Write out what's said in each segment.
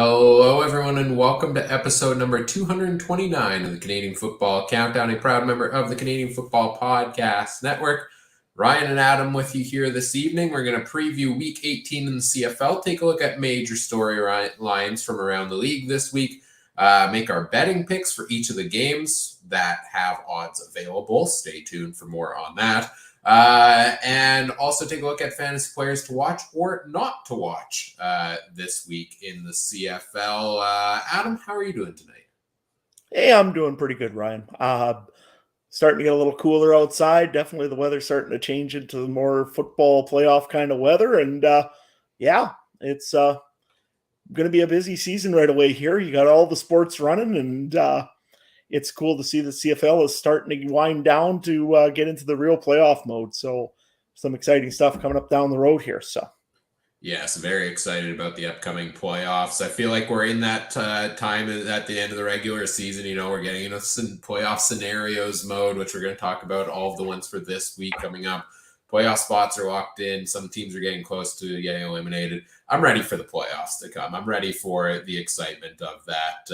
Hello, everyone, and welcome to episode number 229 of the Canadian Football Countdown, a proud member of the Canadian Football Podcast Network. Ryan and Adam with you here this evening. We're going to preview Week 18 in the CFL, take a look at major storylines from around the league this week, make our betting picks for each of the games that have odds available. Stay tuned for more on that. And also take a look at fantasy players to watch or not to watch this week in the CFL. Adam, how are you doing tonight? Hey, I'm doing pretty good, Ryan. Starting to get a little cooler outside. Definitely the weather's starting to change into the more football playoff kind of weather. And it's going to be a busy season right away here. You got all the sports running, and it's cool to see the CFL is starting to wind down to get into the real playoff mode. So some exciting stuff coming up down the road here. So. Yes, very excited about the upcoming playoffs. I feel like we're in that time at the end of the regular season. You know, we're getting into some playoff scenarios mode, which we're going to talk about all of the ones for this week coming up. Playoff spots are locked in. Some teams are getting close to getting eliminated. I'm ready for the playoffs to come. I'm ready for the excitement of that.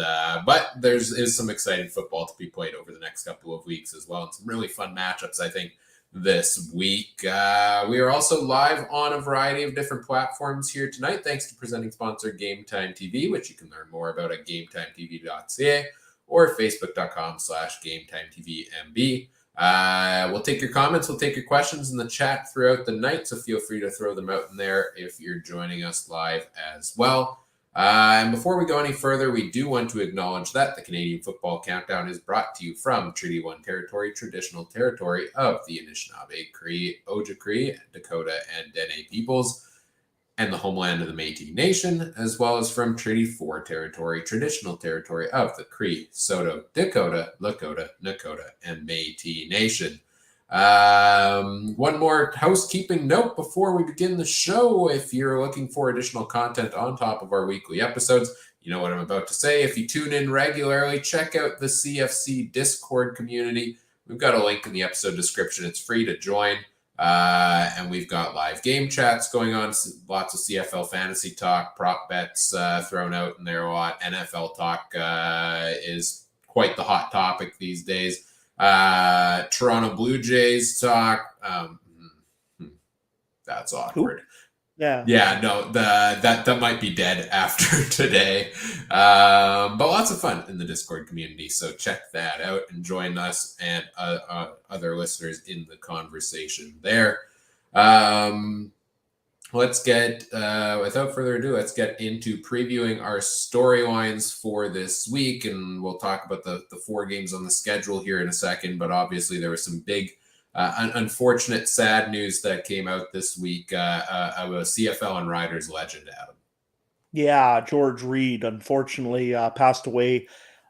But is some exciting football to be played over the next couple of weeks as well, and some really fun matchups, I think, this week. We are also live on a variety of different platforms here tonight, thanks to presenting sponsor Game Time TV, which you can learn more about at GameTimeTV.ca or Facebook.com/GameTimeTVMB. We'll take your comments, we'll take your questions in the chat throughout the night, so feel free to throw them out in there if you're joining us live as well. And before we go any further, we do want to acknowledge that the Canadian Football Countdown is brought to you from Treaty 1 territory, traditional territory of the Anishinaabe, Cree, Ojibwe, Dakota, and Dene peoples, and the homeland of the Métis Nation, as well as from Treaty 4 territory, traditional territory of the Cree, Saulteaux, Dakota, Lakota, Nakota, and Métis Nation. One more housekeeping note before we begin the show. If you're looking for additional content on top of our weekly episodes, you know what I'm about to say. If you tune in regularly, check out the CFC Discord community. We've got a link in the episode description. It's free to join. And we've got live game chats going on, lots of CFL fantasy talk, prop bets thrown out in there a lot. NFL talk is quite the hot topic these days. Toronto Blue Jays talk. That's awkward. Yeah, no, that might be dead after today. But lots of fun in the Discord community, so check that out and join us and other listeners in the conversation there. Let's get, without further ado, let's get into previewing our storylines for this week, and we'll talk about the 4 games on the schedule here in a second, but obviously there was some big, unfortunate, sad news that came out this week of a CFL and Riders legend, Adam. Yeah, George Reed, unfortunately, passed away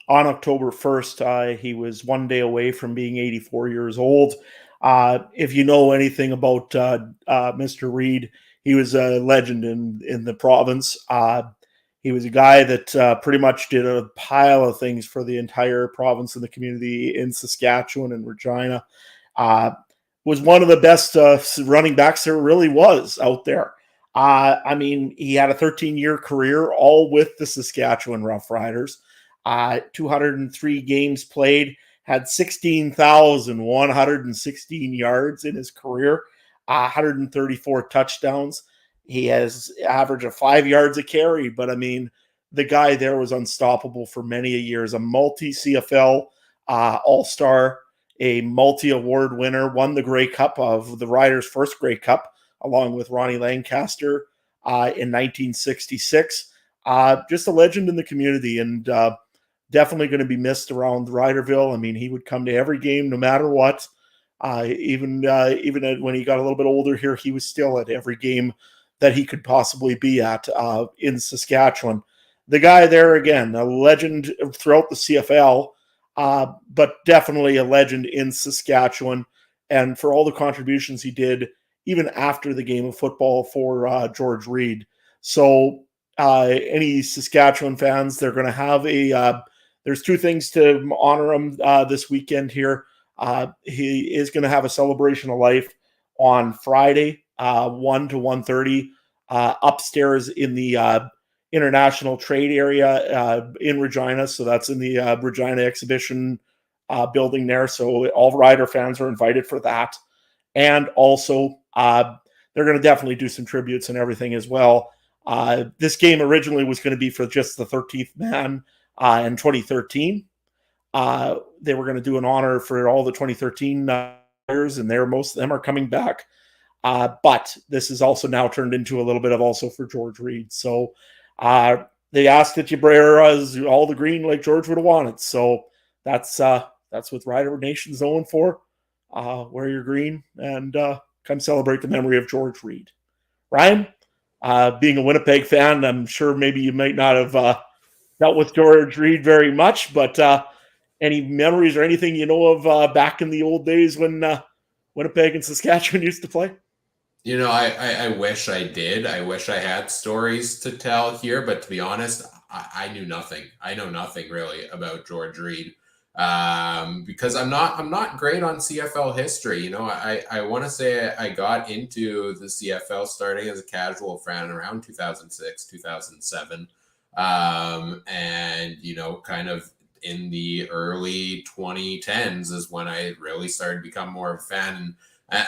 on October 1st. He was one day away from being 84 years old. If you know anything about Mr. Reed, he was a legend in the province. He was a guy that pretty much did a pile of things for the entire province and the community in Saskatchewan and Regina. Was one of the best running backs there really was out there. I mean, he had a 13-year career, all with the Saskatchewan Roughriders. 203 games played, had 16,116 yards in his career, 134 touchdowns. He has average of 5 yards a carry, but I mean, the guy there was unstoppable for many years. A multi-CFL all-star, a multi-award winner, won the Grey Cup of the Riders' first Grey Cup, along with Ronnie Lancaster in 1966. Just a legend in the community, and definitely going to be missed around Riderville. I mean, he would come to every game no matter what. Even when he got a little bit older here, he was still at every game that he could possibly be at in Saskatchewan. The guy there, again, a legend throughout the CFL, but definitely a legend in Saskatchewan, and for all the contributions he did, even after the game of football for George Reed. So any Saskatchewan fans, they're going to have there's 2 things to honor him this weekend here. He is going to have a celebration of life on Friday, 1 to 1:30, upstairs in the international trade area in Regina. So that's in the Regina exhibition building there. So all Rider fans are invited for that. And also, they're going to definitely do some tributes and everything as well. This game originally was going to be for just the 13th man in 2013. They were going to do an honor for all the 2013 players, and most of them are coming back. But this is also now turned into a little bit of also for George Reed. So they asked that you wear all the green like George would have wanted. So that's what Rider Nation's known for. Wear your green and come celebrate the memory of George Reed. Ryan, being a Winnipeg fan, I'm sure maybe you might not have dealt with George Reed very much, but any memories or anything you know of back in the old days when Winnipeg and Saskatchewan used to play? You know, I wish I did. I wish I had stories to tell here, but to be honest, I knew nothing. I know nothing really about George Reed because I'm not great on CFL history. You know, I want to say I got into the CFL starting as a casual fan around 2006, 2007, and you know, kind of in the early 2010s is when I really started to become more of a fan. And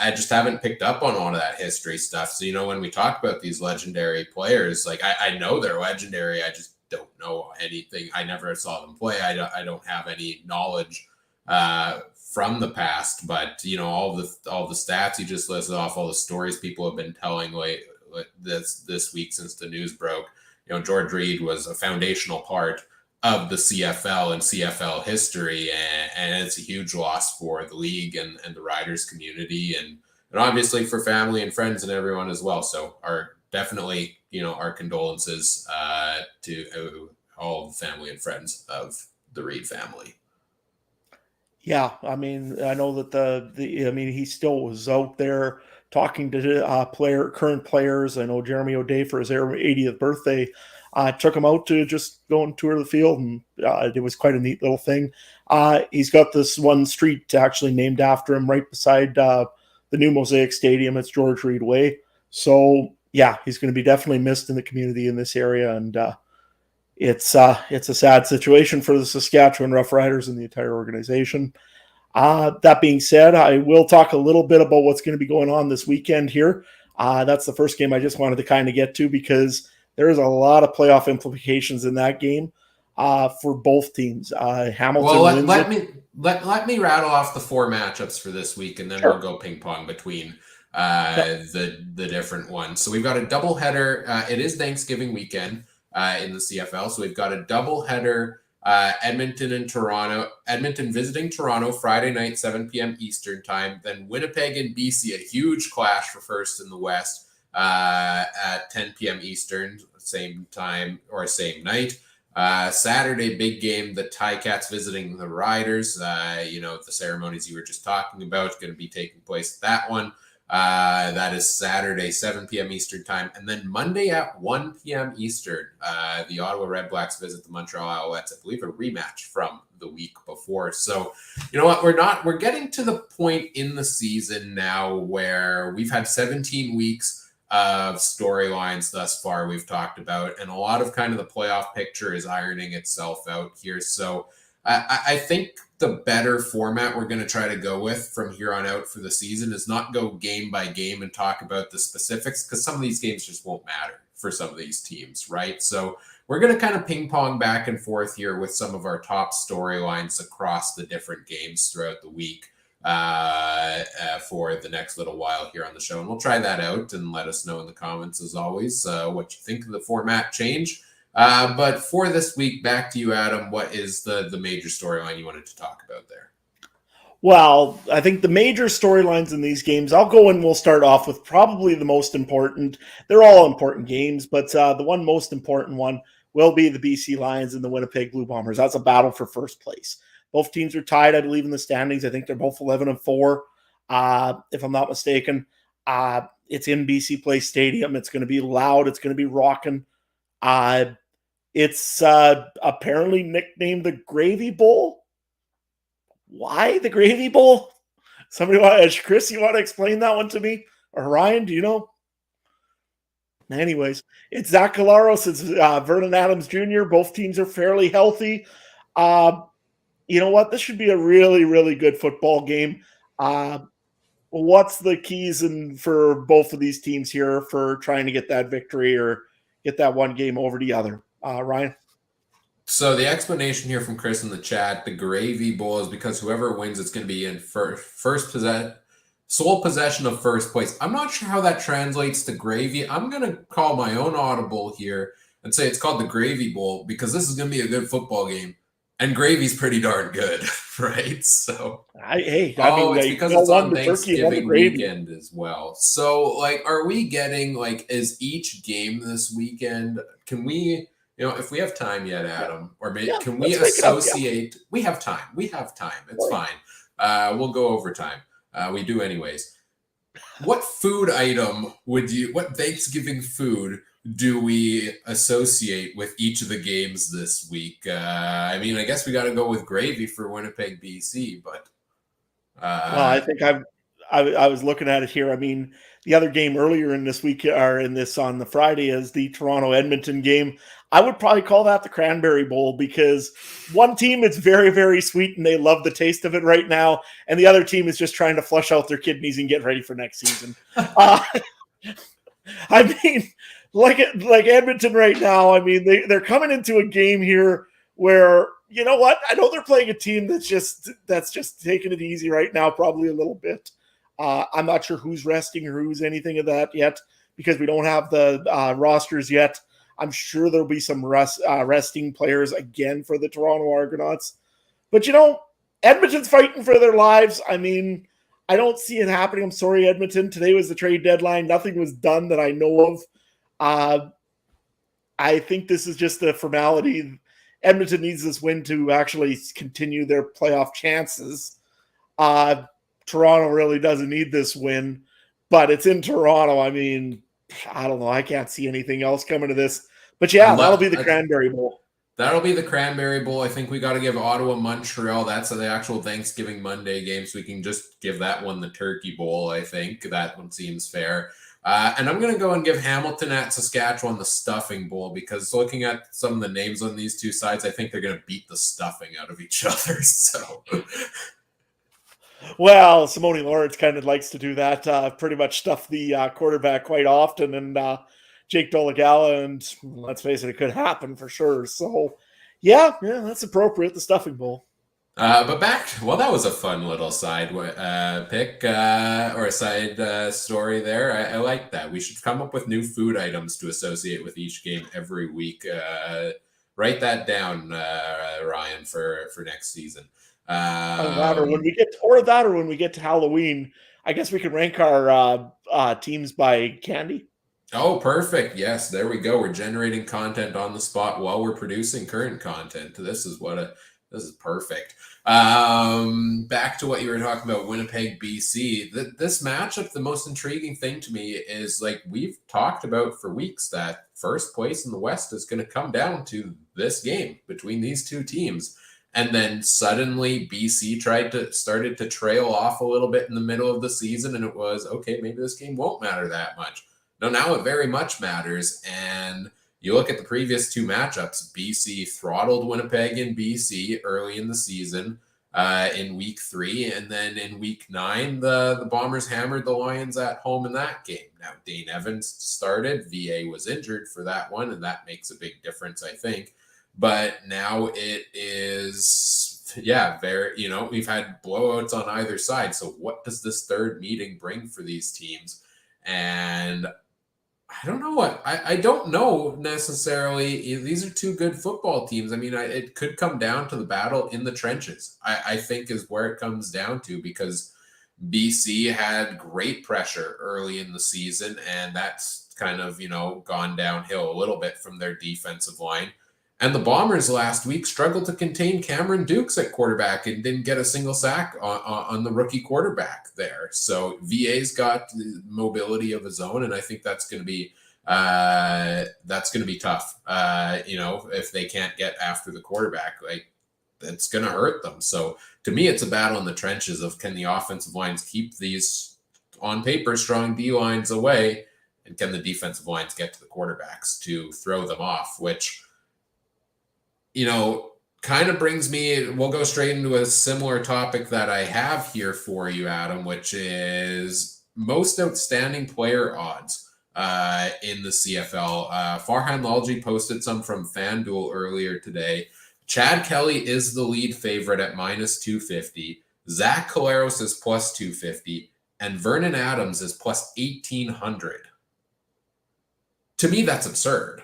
I just haven't picked up on all of that history stuff. So, you know, when we talk about these legendary players, like I know they're legendary. I just don't know anything. I never saw them play. I don't have any knowledge from the past, but you know, all the stats you just listed off, all the stories people have been telling like this week since the news broke, you know, George Reed was a foundational part of the CFL and CFL history, and it's a huge loss for the league and the riders community, and obviously for family and friends and everyone as well. So our definitely, you know, our condolences to all the family and friends of the Reed family. Yeah, I mean, I know that he still was out there talking to current players. I know Jeremy O'Day for his 80th birthday took him out to just go and tour the field, and it was quite a neat little thing. He's got this one street actually named after him right beside the new Mosaic Stadium. It's George Reed Way. So yeah, he's going to be definitely missed in the community in this area, and it's a sad situation for the Saskatchewan Roughriders and the entire organization. That being said, I will talk a little bit about what's going to be going on this weekend here. That's the first game I just wanted to kind of get to because there is a lot of playoff implications in that game for both teams. Hamilton. Well, let me rattle off the 4 matchups for this week, and then We'll go ping pong between the different ones. So we've got a doubleheader. It is Thanksgiving weekend in the CFL, so we've got a doubleheader. Edmonton and Toronto. Edmonton visiting Toronto Friday night, 7 p.m. Eastern time. Then Winnipeg and BC, a huge clash for first in the West at 10 p.m. Eastern, same time or same night. Saturday, big game, the Ticats visiting the Riders. You know, the ceremonies you were just talking about going to be taking place at that one. That is Saturday, 7 p.m. Eastern time. And then Monday at 1 p.m. Eastern, the Ottawa Red Blacks visit the Montreal Alouettes. I believe a rematch from the week before. So, you know what? We're getting to the point in the season now where we've had 17 weeks of storylines thus far we've talked about, and a lot of kind of the playoff picture is ironing itself out here. So I think the better format we're going to try to go with from here on out for the season is not go game by game and talk about the specifics, because some of these games just won't matter for some of these teams, right? So we're going to kind of ping pong back and forth here with some of our top storylines across the different games throughout the week for the next little while here on the show. And we'll try that out and let us know in the comments, as always, what you think of the format change. But for this week, back to you, Adam. What is the major storyline you wanted to talk about there? Well, I think the major storylines in these games, I'll go and we'll start off with probably the most important. They're all important games, but the one most important one will be the BC Lions and the Winnipeg Blue Bombers. That's a battle for first place. Both teams are tied, I believe, in the standings. I think they're both 11-4, if I'm not mistaken. It's in BC Place Stadium. It's going to be loud. It's going to be rocking. It's apparently nicknamed the Gravy Bowl. Why the Gravy Bowl? Chris, you want to explain that one to me? Or Ryan, do you know? Anyways, it's Zach Collaros. It's Vernon Adams Jr. Both teams are fairly healthy. Uh, you know what? This should be a really, really good football game. Uh, what's the keys for both of these teams here for trying to get that victory or get that one game over the other? Ryan? So the explanation here from Chris in the chat, the Gravy Bowl, is because whoever wins, it's going to be in sole possession of first place. I'm not sure how that translates to gravy. I'm going to call my own audible here and say it's called the Gravy Bowl because this is going to be a good football game. And gravy's pretty darn good, right? So, it's because it's on Thanksgiving weekend as well. So, like, are we getting, like, is each game this weekend, can we, if we have time yet, Adam, or maybe can we associate, we have time. It's fine. We'll go overtime. We do anyways. What food item what Thanksgiving food do we associate with each of the games this week? I guess we got to go with gravy for Winnipeg, BC, but I think I was looking at it here. I mean, the other game earlier in this week or in this on the Friday is the Toronto Edmonton game. I would probably call that the Cranberry Bowl because one team it's very, very sweet and they love the taste of it right now, and the other team is just trying to flush out their kidneys and get ready for next season. Like Edmonton right now, they're coming into a game here where, you know what? I know they're playing a team that's just taking it easy right now, probably a little bit. I'm not sure who's resting or who's anything of that yet because we don't have the rosters yet. I'm sure there'll be some resting players again for the Toronto Argonauts. But, Edmonton's fighting for their lives. I don't see it happening. I'm sorry, Edmonton. Today was the trade deadline. Nothing was done that I know of. I think this is just a formality. Edmonton needs this win to actually continue their playoff chances. Toronto really doesn't need this win, but it's in Toronto. I don't know. I can't see anything else coming to this. But that'll be the Cranberry Bowl. That'll be the Cranberry Bowl. I think we got to give Ottawa Montreal. That's the actual Thanksgiving Monday game, so we can just give that one the Turkey Bowl. I think that one seems fair. And I'm going to go and give Hamilton at Saskatchewan the Stuffing Bowl because looking at some of the names on these two sides, I think they're going to beat the stuffing out of each other. So, well, Simone Lawrence kind of likes to do that. Pretty much stuff the quarterback quite often, and Jake Dolegala, and let's face it, it could happen for sure. So, yeah, that's appropriate. The Stuffing Bowl. But that was a fun little side pick or a side story there. I like that. We should come up with new food items to associate with each game every week. Write that down, Ryan, for next season. Or when we get to Halloween, I guess we can rank our teams by candy. Oh, perfect. Yes, there we go. We're generating content on the spot while we're producing current content. This is perfect. Back to what you were talking about, Winnipeg, BC. This matchup, the most intriguing thing to me is, like we've talked about for weeks, that first place in the West is going to come down to this game between these two teams. And then suddenly BC started to trail off a little bit in the middle of the season, and it was, okay, maybe this game won't matter that much. No, now it very much matters. And you look at the previous two matchups, BC throttled Winnipeg in BC early in the season in week 3. And then in week 9, the Bombers hammered the Lions at home in that game. Now, Dane Evans started. VA was injured for that one, and that makes a big difference, I think. But now it is, we've had blowouts on either side. So what does this third meeting bring for these teams? And I don't know I don't know necessarily. These are two good football teams. It could come down to the battle in the trenches, I think is where it comes down to, because BC had great pressure early in the season, and that's kind of, gone downhill a little bit from their defensive line. And the Bombers last week struggled to contain Cameron Dukes at quarterback and didn't get a single sack on the rookie quarterback there. So VA's got the mobility of his own, and I think that's going to be tough. If they can't get after the quarterback, that's going to hurt them. So to me, it's a battle in the trenches of, can the offensive lines keep these on paper strong D lines away? and can the defensive lines get to the quarterbacks to throw them off, which, kind of brings me, we'll go straight into a similar topic that I have here for you, Adam, which is most outstanding player odds in the CFL. Farhan Lalji posted some from FanDuel earlier today. Chad Kelly is the lead favorite at minus 250. Zach Collaros is plus 250. And Vernon Adams is plus 1,800. To me, that's absurd.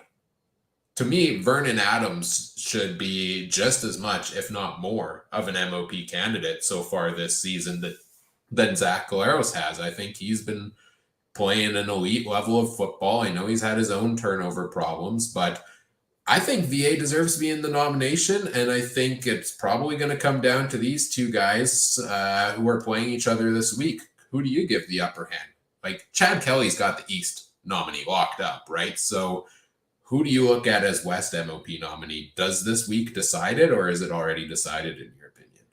To me, Vernon Adams should be just as much, if not more, of an MOP candidate so far this season than Zach Collaros has. I think he's been playing an elite level of football. I know he's had his own turnover problems, but I think VA deserves to be in the nomination, and I think it's probably going to come down to these two guys who are playing each other this week. Who do you give the upper hand? Like, Chad Kelly's got the East nominee locked up, right? So who do you look at as West MOP nominee? Does this week decide it, or is it already decided in your opinion?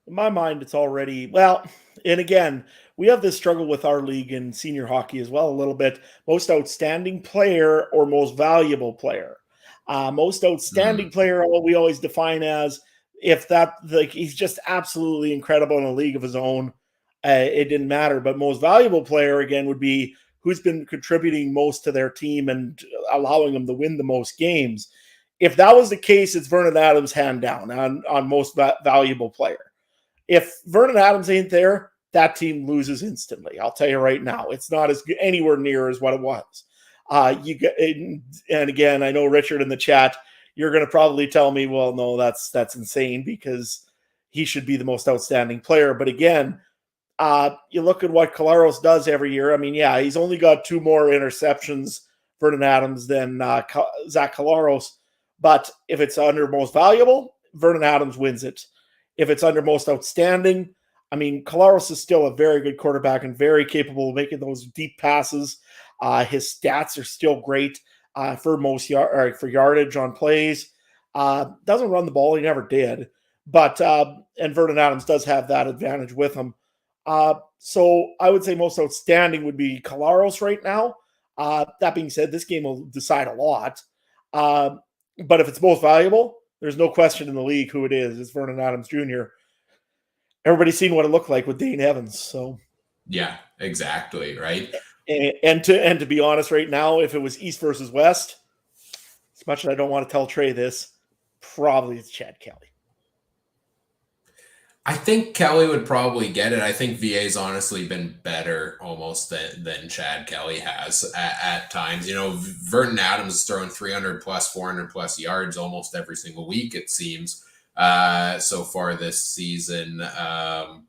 In my mind, it's already, well, and again, we have this struggle with our league in senior hockey as well a little bit. Most outstanding player or most valuable player. Most outstanding player, we always define as if that, like, he's just absolutely incredible in a league of his own. It didn't matter. But most valuable player, again, would be who's been contributing most to their team and allowing them to win the most games. If that was the case, it's Vernon Adams hand down on most valuable player. If Vernon Adams ain't there, that team loses instantly. I'll tell you right now, it's not as anywhere near as what it was. And again, I know Richard in the chat, you're going to probably tell me, well, no, that's insane because he should be the most outstanding player. But again, you look at what Collaros does every year. I mean, yeah, he's only got 2 more interceptions, Vernon Adams, than Zach Collaros. But if it's under most valuable, Vernon Adams wins it. If it's under most outstanding, I mean, Collaros is still a very good quarterback and very capable of making those deep passes. His stats are still great for for yardage on plays. Doesn't run the ball. He never did. But and Vernon Adams does have that advantage with him. So I would say most outstanding would be Collaros right now. That being said, this game will decide a lot. But if it's most valuable, there's no question in the league who it is. It's Vernon Adams Jr. Everybody's seen what it looked like with Dane Evans. So yeah, exactly. Right. And to be honest right now, if it was East versus West, as much as I don't want to tell Trey this, probably it's Chad Kelly. I think Kelly would probably get it. I think VA's honestly been better almost than Chad Kelly has at times. Vernon Adams is throwing 300 plus, 400 plus yards almost every single week, it seems, so far this season.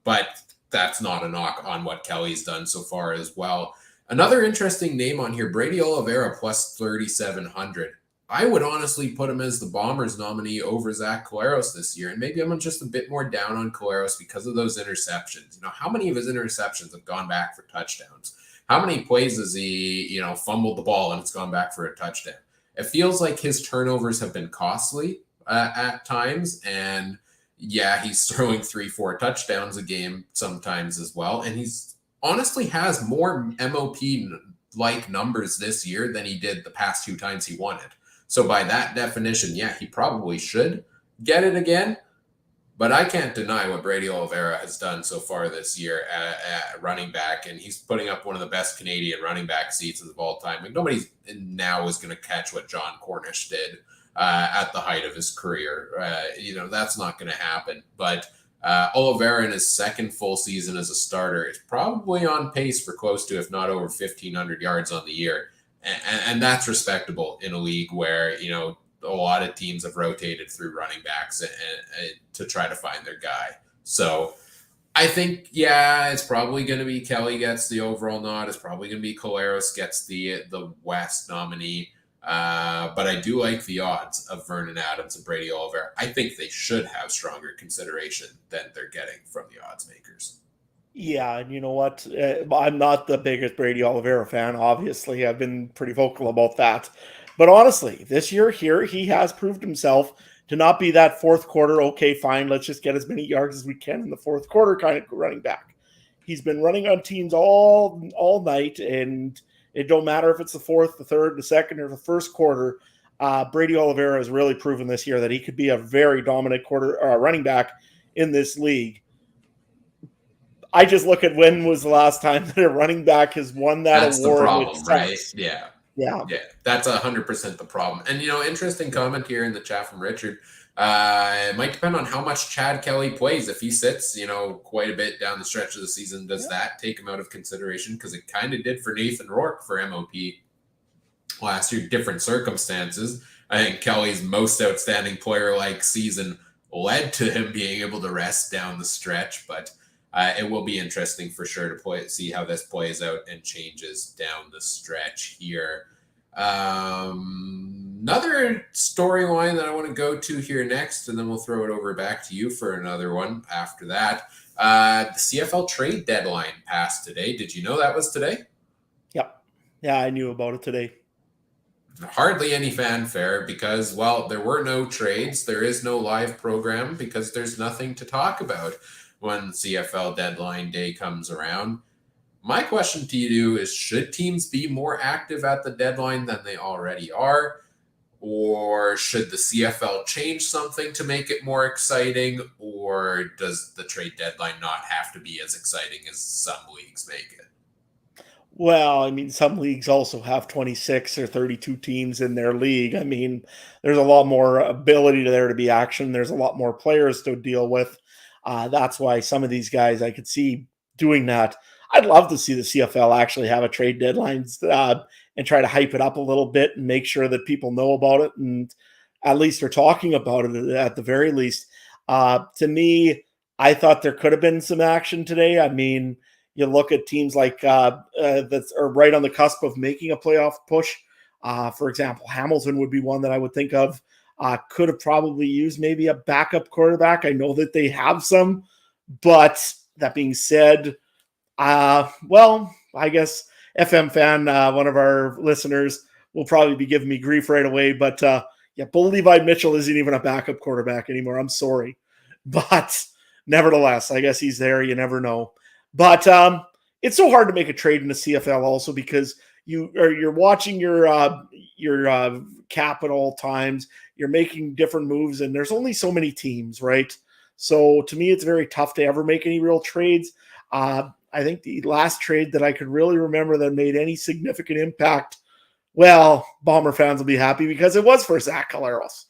But that's not a knock on what Kelly's done so far as well. Another interesting name on here, Brady Oliveira plus 3,700. I would honestly put him as the Bombers nominee over Zach Collaros this year. And maybe I'm just a bit more down on Collaros because of those interceptions. How many of his interceptions have gone back for touchdowns? How many plays has he, fumbled the ball and it's gone back for a touchdown? It feels like his turnovers have been costly at times. And yeah, he's throwing 3-4 touchdowns a game sometimes as well. And he's honestly has more MOP-like numbers this year than he did the past 2 times he won it. So by that definition, yeah, he probably should get it again. But I can't deny what Brady Oliveira has done so far this year at running back. And he's putting up one of the best Canadian running back seasons of all time. Like, nobody now is going to catch what John Cornish did at the height of his career. That's not going to happen. But Oliveira in his second full season as a starter is probably on pace for close to, if not over 1,500 yards on the year. And that's respectable in a league where, a lot of teams have rotated through running backs and to try to find their guy. So I think, yeah, it's probably going to be Kelly gets the overall nod. It's probably going to be Collaros gets the West nominee. But I do like the odds of Vernon Adams and Brady Oliveira. I think they should have stronger consideration than they're getting from the odds makers. Yeah, and you know what? I'm not the biggest Brady Oliveira fan, obviously. I've been pretty vocal about that. But honestly, this year here, he has proved himself to not be that fourth quarter, okay, fine, let's just get as many yards as we can in the fourth quarter kind of running back. He's been running on teams all night, and It don't matter if it's the fourth, the third, the second, or the first quarter. Brady Oliveira has really proven this year that he could be a very dominant running back in this league. I just look at when was the last time that a running back has won that That's the award. problem, right? Yeah. Yeah. That's 100% the problem. And, interesting comment here in the chat from Richard. It might depend on how much Chad Kelly plays. If he sits, quite a bit down the stretch of the season, does that take him out of consideration? Because it kind of did for Nathan Rourke for MOP last year, different circumstances. I think Kelly's most outstanding player-like season led to him being able to rest down the stretch, but it will be interesting for sure to see how this plays out and changes down the stretch here. Another storyline that I want to go to here next, and then we'll throw it over back to you for another one after that. The CFL Trade Deadline passed today. Did you know that was today? Yep. Yeah, I knew about it today. Hardly any fanfare because, well, there were no trades. There is no live program because there's nothing to talk about when CFL Deadline Day comes around. My question to you is, should teams be more active at the deadline than they already are? Or should the CFL change something to make it more exciting? Or does the trade deadline not have to be as exciting as some leagues make it? Well, I mean, some leagues also have 26 or 32 teams in their league. I mean, there's a lot more ability there to be action. There's a lot more players to deal with. That's why some of these guys I could see doing that. I'd love to see the CFL actually have a trade deadline and try to hype it up a little bit and make sure that people know about it and at least are talking about it at the very least. To me, I thought there could have been some action today. I mean, you look at teams like that are right on the cusp of making a playoff push. For example, Hamilton would be one that I would think of. Could have probably used maybe a backup quarterback. I know that they have some, but that being said, well, I guess FM fan, one of our listeners, will probably be giving me grief right away. But yeah, Bull Levi Mitchell isn't even a backup quarterback anymore. I'm sorry, but nevertheless, I guess he's there. You never know. But it's so hard to make a trade in the CFL also because you're watching your cap at all times. You're making different moves, and there's only so many teams, right? So to me, it's very tough to ever make any real trades. I think the last trade that I could really remember that made any significant impact, well, Bomber fans will be happy because it was for Zach Collaros.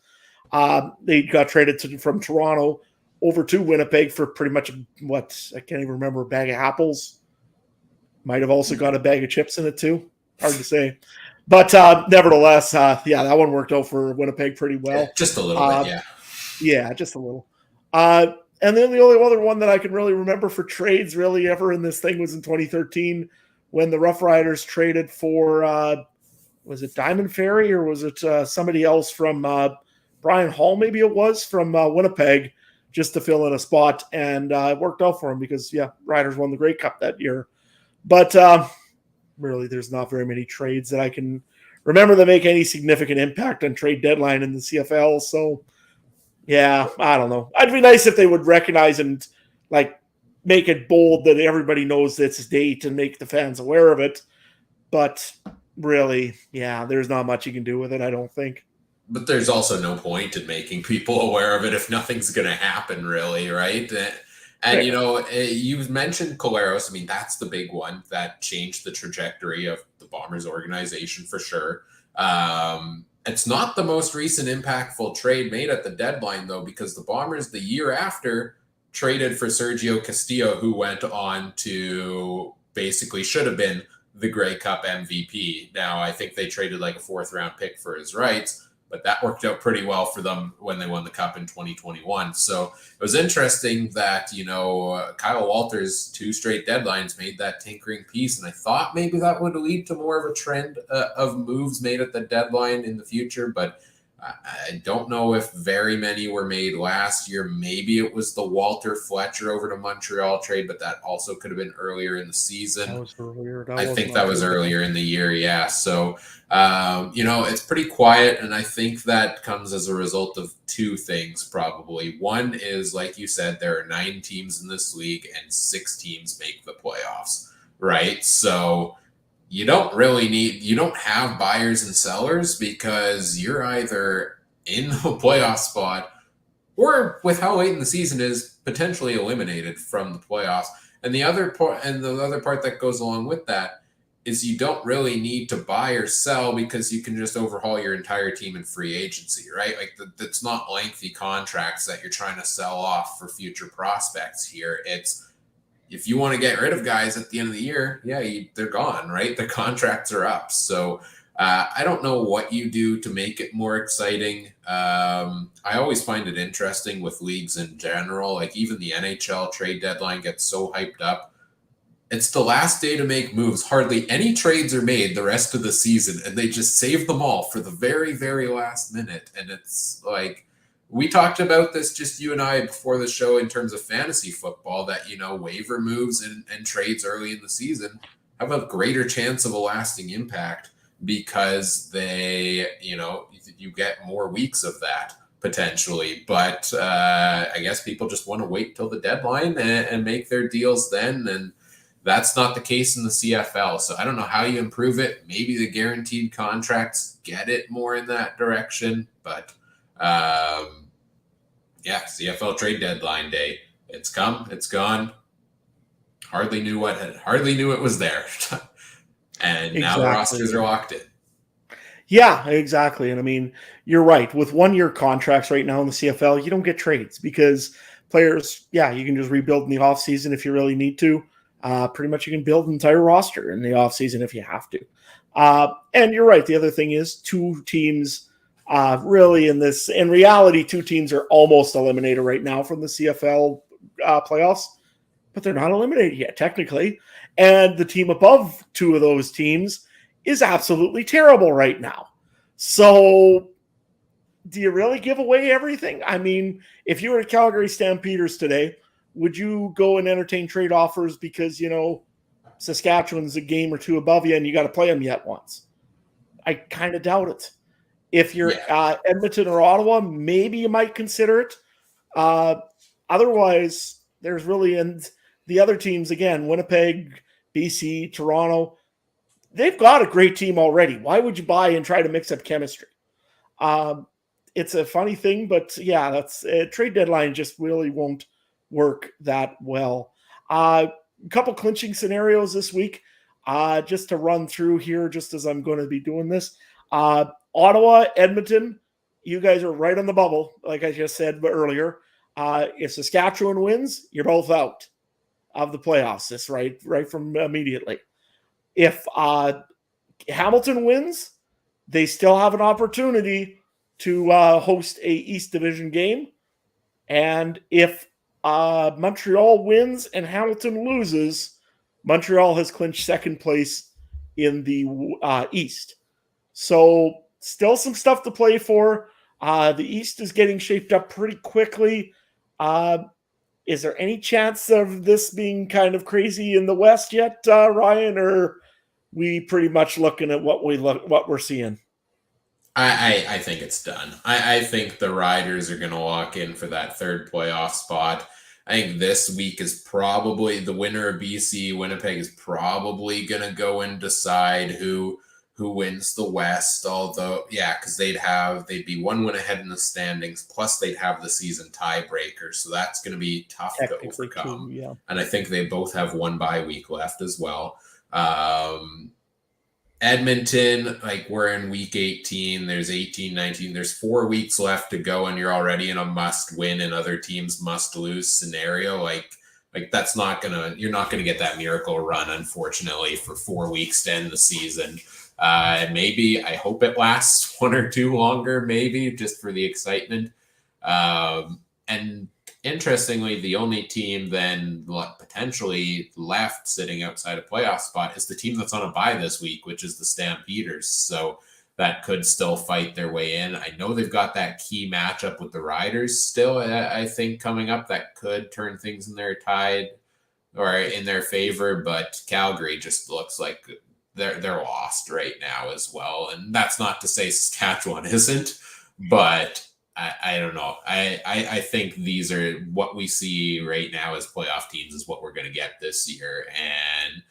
They got traded from Toronto over to Winnipeg for pretty much I can't even remember, a bag of apples. Might have also got a bag of chips in it too. Hard to say. But nevertheless, yeah, that one worked out for Winnipeg pretty well. Just a little bit, yeah. Yeah, just a little. And then the only other one that I can really remember for trades really ever in this thing was in 2013 when the Rough Riders traded for, was it Diamond Ferry or was it somebody else from Brian Hall, maybe it was, from Winnipeg, just to fill in a spot. And it worked out for him because, yeah, Riders won the Grey Cup that year. But really, there's not very many trades that I can remember that make any significant impact on trade deadline in the CFL. So, yeah, I don't know. It'd be nice if they would recognize and make it bold that everybody knows its date and make the fans aware of it. But really, yeah, there's not much you can do with it, I don't think. But there's also no point in making people aware of it if nothing's going to happen, really, right? And, right. You've mentioned Collaros. I mean, that's the big one that changed the trajectory of the Bombers organization for sure. It's not the most recent impactful trade made at the deadline, though, because the Bombers the year after traded for Sergio Castillo, who went on to basically should have been the Grey Cup MVP. Now, I think they traded like a 4th-round pick for his rights, but that worked out pretty well for them when they won the Cup in 2021. So it was interesting that, Kyle Walters, 2 straight deadlines, made that tinkering piece. And I thought maybe that would lead to more of a trend of moves made at the deadline in the future. But I don't know if very many were made last year. Maybe it was the Walter Fletcher over to Montreal trade, but that also could have been earlier in the season. That was earlier. I think that was earlier in the year, yeah. So, it's pretty quiet, and I think that comes as a result of 2 things, probably. One is, like you said, there are 9 teams in this league, and 6 teams make the playoffs, right? So you don't have buyers and sellers because you're either in the playoff spot or, with how late in the season is, potentially eliminated from the playoffs. And the other part that goes along with that is you don't really need to buy or sell because you can just overhaul your entire team in free agency, right? Like that's not lengthy contracts that you're trying to sell off for future prospects here. It's, if you want to get rid of guys at the end of the year, they're gone, right? The contracts are up. So I don't know what you do to make it more exciting. I always find it interesting with leagues in general. Like even the NHL trade deadline gets so hyped up. It's the last day to make moves. Hardly any trades are made the rest of the season, and they just save them all for the very, very last minute. And it's like, we talked about this, just you and I, before the show, in terms of fantasy football, that, waiver moves and trades early in the season have a greater chance of a lasting impact because they, you get more weeks of that potentially. But I guess people just want to wait till the deadline and make their deals then. And that's not the case in the CFL. So I don't know how you improve it. Maybe the guaranteed contracts get it more in that direction. But CFL Trade Deadline Day. It's come, it's gone. Hardly knew it was there. And now the rosters are locked in. Yeah, exactly. And I mean, you're right. With 1-year contracts right now in the CFL, you don't get trades because players, you can just rebuild in the offseason if you really need to. Pretty much you can build an entire roster in the offseason if you have to. And you're right. The other thing is two teams really in reality, two teams are almost eliminated right now from the CFL playoffs, but they're not eliminated yet technically. And the team above two of those teams is absolutely terrible right now. So do you really give away everything? I mean, if you were Calgary Stampeders today, would you go and entertain trade offers because, Saskatchewan's a game or two above you and you got to play them yet once? I kind of doubt it. If you're Edmonton or Ottawa, maybe you might consider it. Otherwise, there's really, and the other teams, again, Winnipeg, BC, Toronto, they've got a great team already. Why would you buy and try to mix up chemistry? It's a funny thing, but that's trade deadline just really won't work that well. A couple clinching scenarios this week, just to run through here, just as I'm going to be doing this. Ottawa, Edmonton, you guys are right on the bubble, like I just said earlier. If Saskatchewan wins, you're both out of the playoffs. This right from immediately. If Hamilton wins, they still have an opportunity to host a East Division game. And if Montreal wins and Hamilton loses, Montreal has clinched second place in the East. So still some stuff to play for. The East is getting shaped up pretty quickly. Is there any chance of this being kind of crazy in the West yet, Ryan? Or we pretty much looking at what we're seeing? I think it's done. I think the Riders are going to walk in for that third playoff spot. I think this week is probably the winner of BC. Winnipeg is probably going to go and decide who wins the West. Although, because they'd be one win ahead in the standings. Plus, they'd have the season tiebreaker, so that's going to be tough to overcome. Too. And I think they both have one bye week left as well. Edmonton, we're in week 18, there's 18, 19, there's 4 weeks left to go and you're already in a must win and other teams must lose scenario. Like that's you're not gonna get that miracle run, unfortunately, for 4 weeks to end the season. Maybe, I hope it lasts 1 or 2 longer, maybe just for the excitement. And interestingly, the only team then potentially left sitting outside a playoff spot is the team that's on a bye this week, which is the Stampeders. So that could still fight their way in. I know they've got that key matchup with the Riders still, I think, coming up that could turn things in their tide or in their favor. But Calgary just looks like they're lost right now as well. And that's not to say Saskatchewan isn't, but I don't know. I think these are what we see right now as playoff teams is what we're going to get this year. And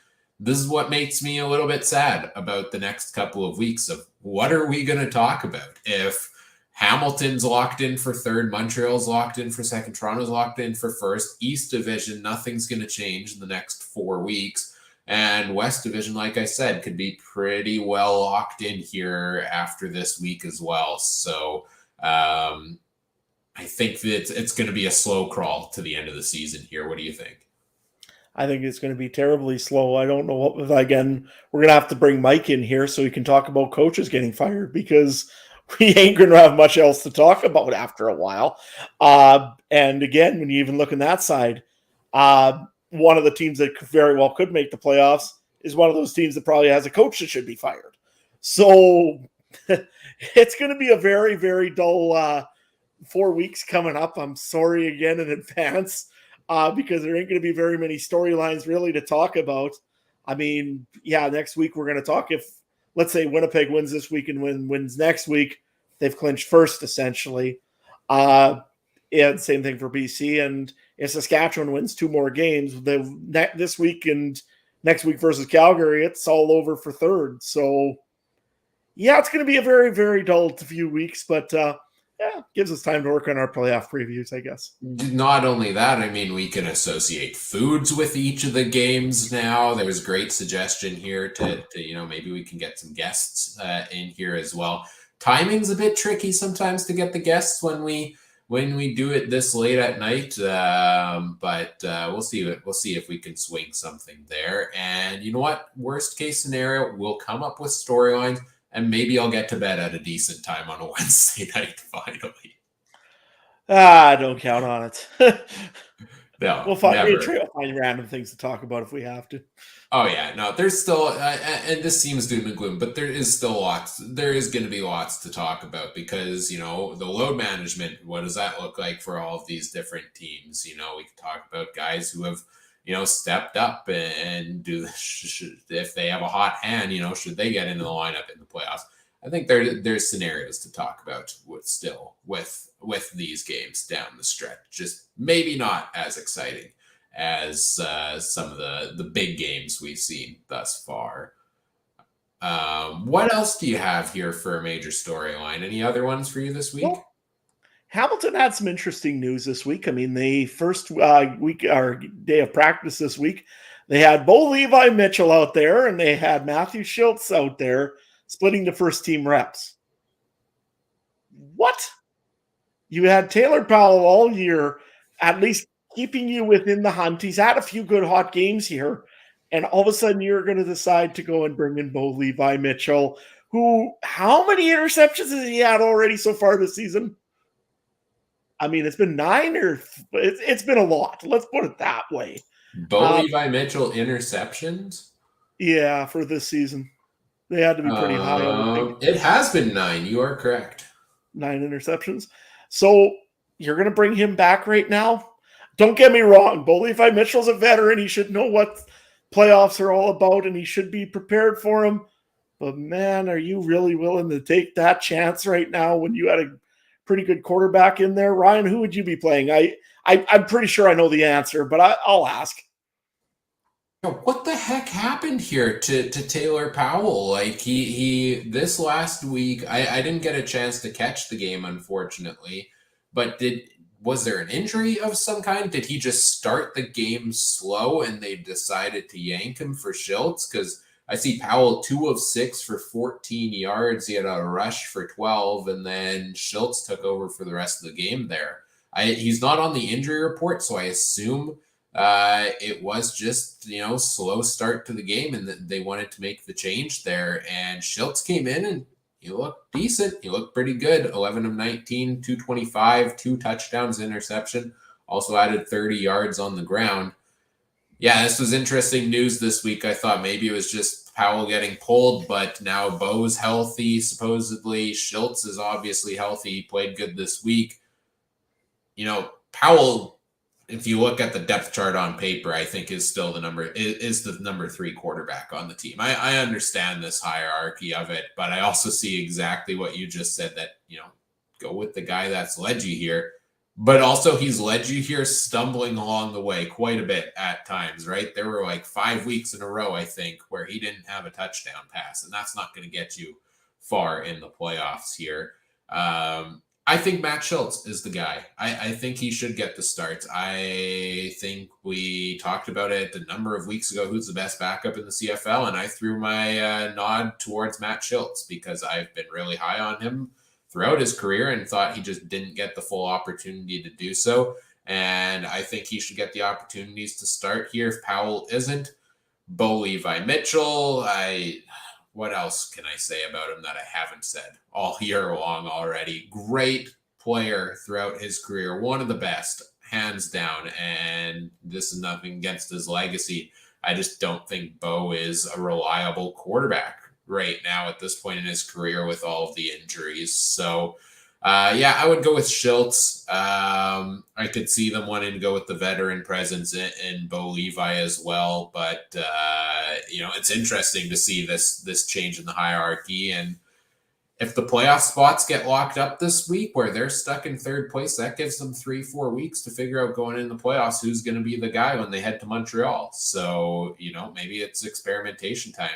this is what makes me a little bit sad about the next couple of weeks of what are we going to talk about? If Hamilton's locked in for third, Montreal's locked in for second, Toronto's locked in for first, East Division, nothing's going to change in the next 4 weeks. And West Division, like I said, could be pretty well locked in here after this week as well. So I think that it's going to be a slow crawl to the end of the season here. What do you think? I think it's going to be terribly slow. I don't know what, again, we're going to have to bring Mike in here so he can talk about coaches getting fired, because we ain't going to have much else to talk about after a while. And again, when you even look on that side, one of the teams that very well could make the playoffs is one of those teams that probably has a coach that should be fired. So it's going to be a very, very dull 4 weeks coming up. I'm sorry again in advance. Because there ain't going to be very many storylines really to talk about. I mean, yeah, next week we're going to talk if, let's say, Winnipeg wins this week and wins next week, they've clinched first, essentially. Yeah, same thing for BC. And if Saskatchewan wins 2 more games this week and next week versus Calgary, it's all over for third. So, yeah, it's going to be a very, very dull few weeks, but yeah, gives us time to work on our playoff previews, I guess. Not only that, I mean, we can associate foods with each of the games now. There was a great suggestion here to maybe we can get some guests in here as well. Timing's a bit tricky sometimes to get the guests when we do it this late at night, but we'll see if we can swing something there. And you know what? Worst case scenario, we'll come up with storylines. And maybe I'll get to bed at a decent time on a Wednesday night finally. Don't count on it. No, we'll find random things to talk about if we have to. Oh yeah, no, there's still, and this seems doom and gloom, but there is still lots. There is going to be lots to talk about because the load management. What does that look like for all of these different teams? We can talk about guys who have stepped up and do this. If they have a hot hand, should they get into the lineup in the playoffs? I think there's scenarios to talk about with these games down the stretch. Just maybe not as exciting as some of the big games we've seen thus far. What else do you have here for a major storyline? Any other ones for you this week? Well, Hamilton had some interesting news this week. I mean, the first week or day of practice this week, they had Bo Levi Mitchell out there and they had Matthew Shiltz out there splitting the first team reps. What? You had Taylor Powell all year, at least keeping you within the hunt. He's had a few good hot games here. And all of a sudden you're going to decide to go and bring in Bo Levi Mitchell, who, how many interceptions has he had already so far this season? I mean, it's been 9 or it's been a lot. Let's put it that way. Bo Levi Mitchell interceptions? Yeah, for this season. They had to be pretty high, I would think. It has been 9. You are correct. 9 interceptions. So you're going to bring him back right now? Don't get me wrong. Bo Levi Mitchell's a veteran. He should know what playoffs are all about, and he should be prepared for them. But, man, are you really willing to take that chance right now when you had a pretty good quarterback in there? Ryan, who would you be playing? I'm pretty sure I know the answer, but I'll ask. What the heck happened here to Taylor Powell? Like he this last week, I didn't get a chance to catch the game, unfortunately, but was there an injury of some kind? Did he just start the game slow and they decided to yank him for Shiltz? Because I see Powell 2 of 6 for 14 yards. He had a rush for 12, and then Shiltz took over for the rest of the game there. He's not on the injury report, so I assume it was just, slow start to the game, and they wanted to make the change there. And Shiltz came in, and he looked decent. He looked pretty good. 11 of 19, 225, 2 touchdowns, interception. Also added 30 yards on the ground. Yeah, this was interesting news this week. I thought maybe it was just Powell getting pulled, but now Bo's healthy, supposedly. Shiltz is obviously healthy. He played good this week. Powell, if you look at the depth chart on paper, I think is still the number 3 quarterback on the team. I understand this hierarchy of it, but I also see exactly what you just said, that, go with the guy that's led you here. But also, he's led you here stumbling along the way quite a bit at times, right? There were like 5 weeks in a row, I think, where he didn't have a touchdown pass, and that's not going to get you far in the playoffs here. I think Matt Shiltz is the guy. I think he should get the starts. I think we talked about it a number of weeks ago, who's the best backup in the CFL, and I threw my nod towards Matt Shiltz because I've been really high on him throughout his career and thought he just didn't get the full opportunity to do so. And I think he should get the opportunities to start here if Powell isn't. Bo Levi Mitchell, what else can I say about him that I haven't said all year long already? Great player throughout his career, one of the best, hands down. And this is nothing against his legacy. I just don't think Bo is a reliable quarterback right now at this point in his career with all of the injuries. So, I would go with Shiltz. I could see them wanting to go with the veteran presence in Bo Levi as well. But, it's interesting to see this change in the hierarchy. And if the playoff spots get locked up this week where they're stuck in third place, that gives them 3-4 weeks to figure out going in the playoffs who's going to be the guy when they head to Montreal. So, maybe it's experimentation time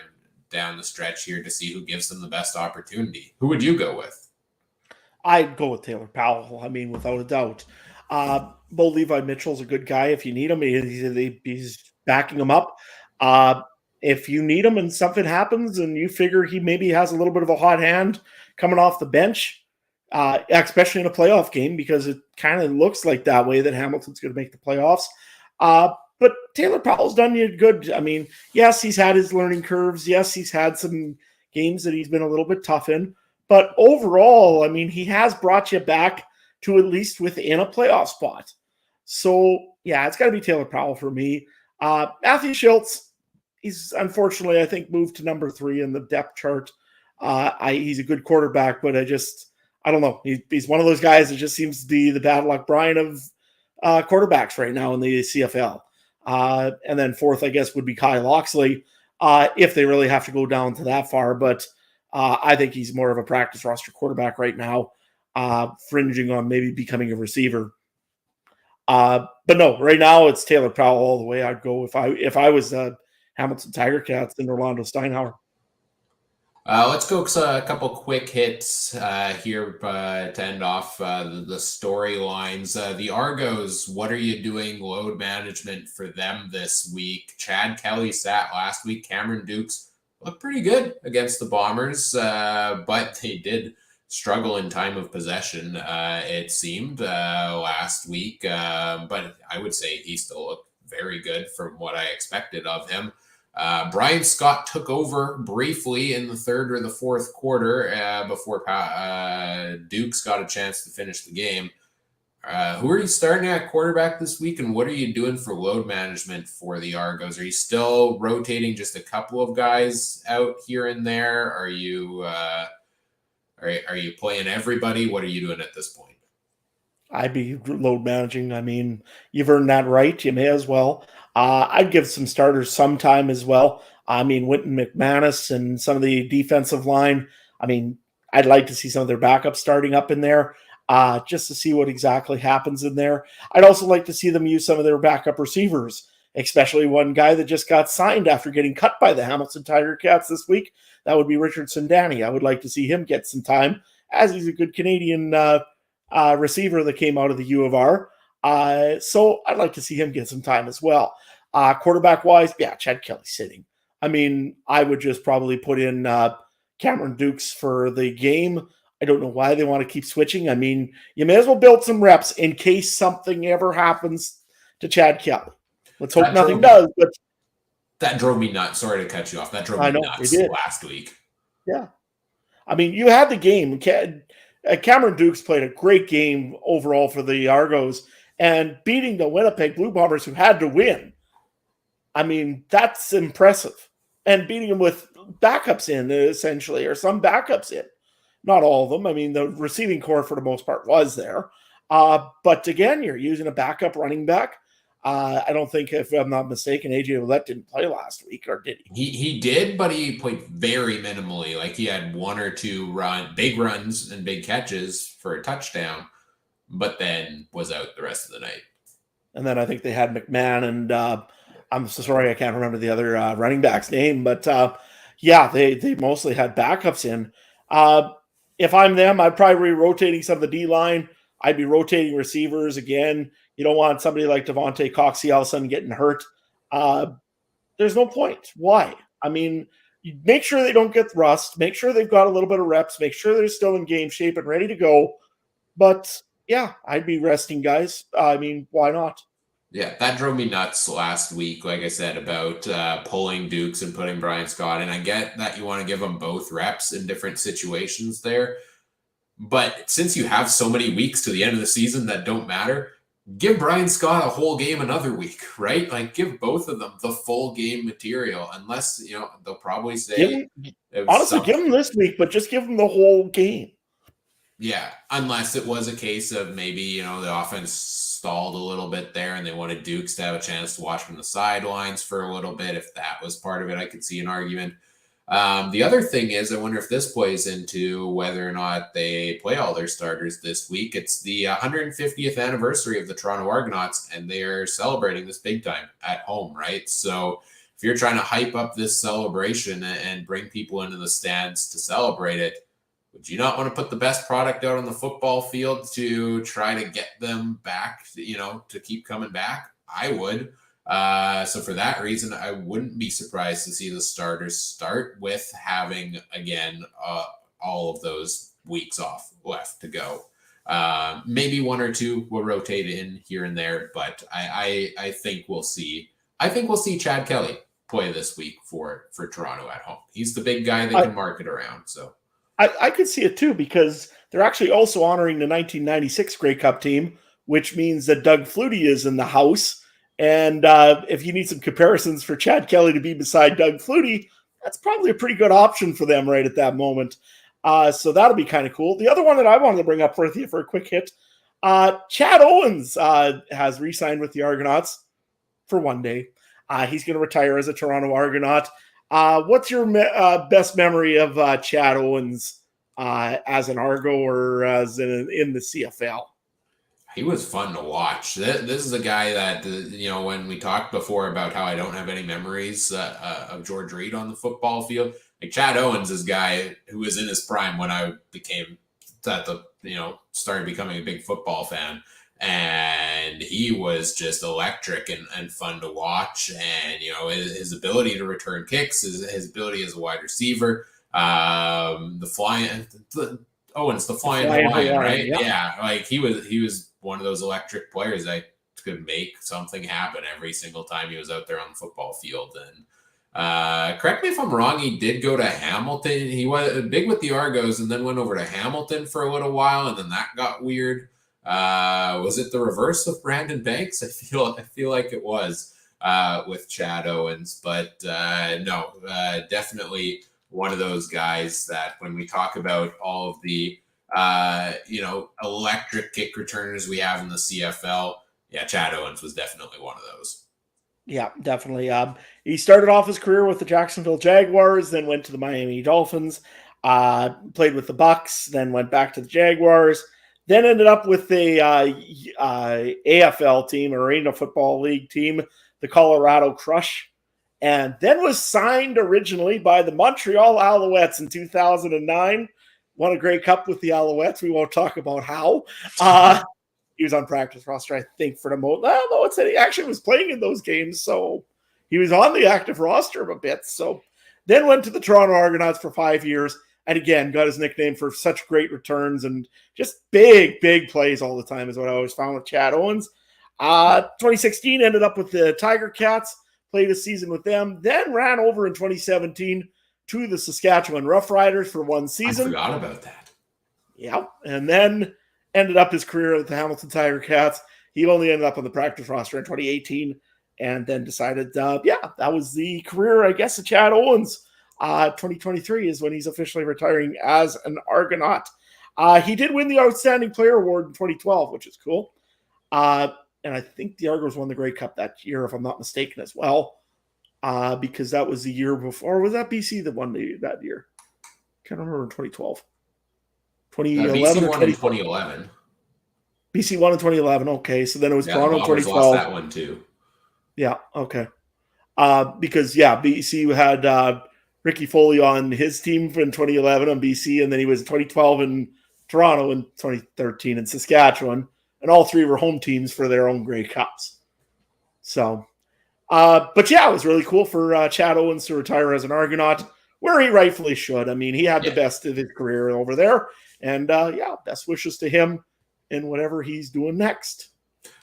down the stretch here to see who gives them the best opportunity. Who would you go with? I'd go with Taylor Powell. I mean, without a doubt. Bo Levi Mitchell's a good guy. If you need him, he's backing him up. If you need him and something happens and you figure he maybe has a little bit of a hot hand coming off the bench, especially in a playoff game, because it kind of looks like that way that Hamilton's going to make the playoffs. But Taylor Powell's done you good. I mean, yes, he's had his learning curves. Yes, he's had some games that he's been a little bit tough in. But overall, I mean, he has brought you back to at least within a playoff spot. So, yeah, it's got to be Taylor Powell for me. Matthew Shiltz, he's unfortunately, I think, moved to number 3 in the depth chart. He's a good quarterback, but I don't know. He's one of those guys that just seems to be the bad luck Brian of quarterbacks right now in the CFL. And then 4th, I guess, would be Kyle Loxley, if they really have to go down to that far. But I think he's more of a practice roster quarterback right now, fringing on maybe becoming a receiver. But no, right now it's Taylor Powell all the way. I'd go if I was Hamilton Tiger Cats and Orlando Steinhauer. Let's go a couple quick hits here to end off the storylines. The Argos, what are you doing load management for them this week? Chad Kelly sat last week. Cameron Dukes looked pretty good against the Bombers, but they did struggle in time of possession, it seemed, last week. But I would say he still looked very good from what I expected of him. Brian Scott took over briefly in the 3rd or the 4th quarter before Dukes got a chance to finish the game. Who are you starting at quarterback this week, and what are you doing for load management for the Argos? Are you still rotating just a couple of guys out here and there? Are you playing everybody? What are you doing at this point? I'd be load managing. I mean, you've earned that right. You may as well. I'd give some starters some time as well. I mean, Winton McManus and some of the defensive line. I mean, I'd like to see some of their backups starting up in there just to see what exactly happens in there. I'd also like to see them use some of their backup receivers, especially one guy that just got signed after getting cut by the Hamilton Tiger Cats this week. That would be Richard Sindani. I would like to see him get some time, as he's a good Canadian receiver that came out of the U of R. So I'd like to see him get some time as well. Quarterback-wise, yeah, Chad Kelly sitting. I mean, I would just probably put in Cameron Dukes for the game. I don't know why they want to keep switching. I mean, you may as well build some reps in case something ever happens to Chad Kelly. Let's hope nothing does. But that drove me nuts. Sorry to cut you off. That drove me nuts last week. Yeah. I mean, you had the game. Cameron Dukes played a great game overall for the Argos, and beating the Winnipeg Blue Bombers, who had to win. I mean, that's impressive. And beating them with backups in, essentially, or some backups in. Not all of them. I mean, the receiving core, for the most part, was there. But again, you're using a backup running back. I don't think, if I'm not mistaken, AJ Ouellette didn't play last week, or did he? He did, but he played very minimally. Like, he had 1 or 2 big runs and big catches for a touchdown. but then was out the rest of the night. And then I think they had McMahon and I'm so sorry I can't remember the other running back's name, but yeah, they mostly had backups in. If I'm them, I'd probably be rotating some of the D line. I'd be rotating receivers again. You don't want somebody like Devontae Coxey all of a sudden getting hurt. There's no point. Why? I mean, you make sure they don't get rust. Make sure they've got a little bit of reps. Make sure they're still in game shape and ready to go. But yeah, I'd be resting guys. I mean, why not? Yeah, that drove me nuts last week, like I said, about pulling Dukes and putting Brian Scott in. I get that you want to give them both reps in different situations there. But since you have so many weeks to the end of the season that don't matter, give Brian Scott a whole game another week, right? Like give both of them the full game material, unless, they'll probably say honestly, give them this week, but just give them the whole game. Yeah, unless it was a case of maybe, the offense stalled a little bit there and they wanted Dukes to have a chance to watch from the sidelines for a little bit. If that was part of it, I could see an argument. The other thing is, I wonder if this plays into whether or not they play all their starters this week. It's the 150th anniversary of the Toronto Argonauts, and they're celebrating this big time at home, right? So if you're trying to hype up this celebration and bring people into the stands to celebrate it, would you not want to put the best product out on the football field to try to get them back, to keep coming back? I would. So for that reason, I wouldn't be surprised to see the starters start with having, again, all of those weeks off left to go. Maybe one or two will rotate in here and there, but I think we'll see. I think we'll see Chad Kelly play this week for Toronto at home. He's the big guy they can market around. So I could see it too, because they're actually also honoring the 1996 Grey Cup team, which means that Doug Flutie is in the house. And if you need some comparisons for Chad Kelly to be beside Doug Flutie, that's probably a pretty good option for them right at that moment. So that'll be kind of cool. The other one that I wanted to bring up for you for a quick hit, Chad Owens has re-signed with the Argonauts for one day. He's going to retire as a Toronto Argonaut. What's your best memory of Chad Owens as an Argo or as in the CFL? He was fun to watch. This is a guy that, when we talked before about how I don't have any memories of George Reed on the football field, like Chad Owens is a guy who was in his prime when I started becoming a big football fan. And he was just electric and fun to watch. And, his ability to return kicks, his ability as a wide receiver, Owens, the flying Hawaiian, right? Yeah. Like he was one of those electric players that could make something happen every single time he was out there on the football field. And correct me if I'm wrong, he did go to Hamilton. He was big with the Argos and then went over to Hamilton for a little while, and then that got weird. Was it the reverse of Brandon Banks? I feel like it was with Chad Owens, but no, definitely one of those guys that when we talk about all of the electric kick returners we have in the CFL, Chad Owens was definitely one of those. Yeah, definitely. He started off his career with the Jacksonville Jaguars, then went to the Miami Dolphins, played with the Bucks, then went back to the Jaguars, then ended up with the AFL team, Arena Football League team, the Colorado Crush, and then was signed originally by the Montreal Alouettes in 2009. Won a Grey Cup with the Alouettes. We won't talk about how. He was on practice roster, I think, for the most. No, he actually was playing in those games, so he was on the active roster a bit. So then went to the Toronto Argonauts for 5 years, and again got his nickname for such great returns and just big plays all the time is what I always found with Chad Owens. 2016 ended up with the Tiger Cats, played a season with them, then ran over in 2017 to the Saskatchewan Roughriders for one season. I forgot about that. Yeah, and then ended up his career with the Hamilton Tiger Cats. He only ended up on the practice roster in 2018 and then decided, that was the career, I guess, of Chad Owens. 2023 is when he's officially retiring as an Argonaut. He did win the Outstanding Player Award in 2012, which is cool. And I think the Argos won the Grey Cup that year, if I'm not mistaken, as well. Because that was the year before. Or was that BC that won that year? Can't remember in 2012. 2011 BC won in 2011. BC won in 2011. Okay, so then it was Yeah, the Toronto in Bombers lost 2012. that one too. Yeah, okay. Because BC had Ricky Foley on his team in 2011 on BC, and then he was 2012 in Toronto and 2013 in Saskatchewan, and all three were home teams for their own Grey Cups. So, but yeah, it was really cool for Chad Owens to retire as an Argonaut, where he rightfully should. I mean, he had the best of his career over there, and best wishes to him in whatever he's doing next.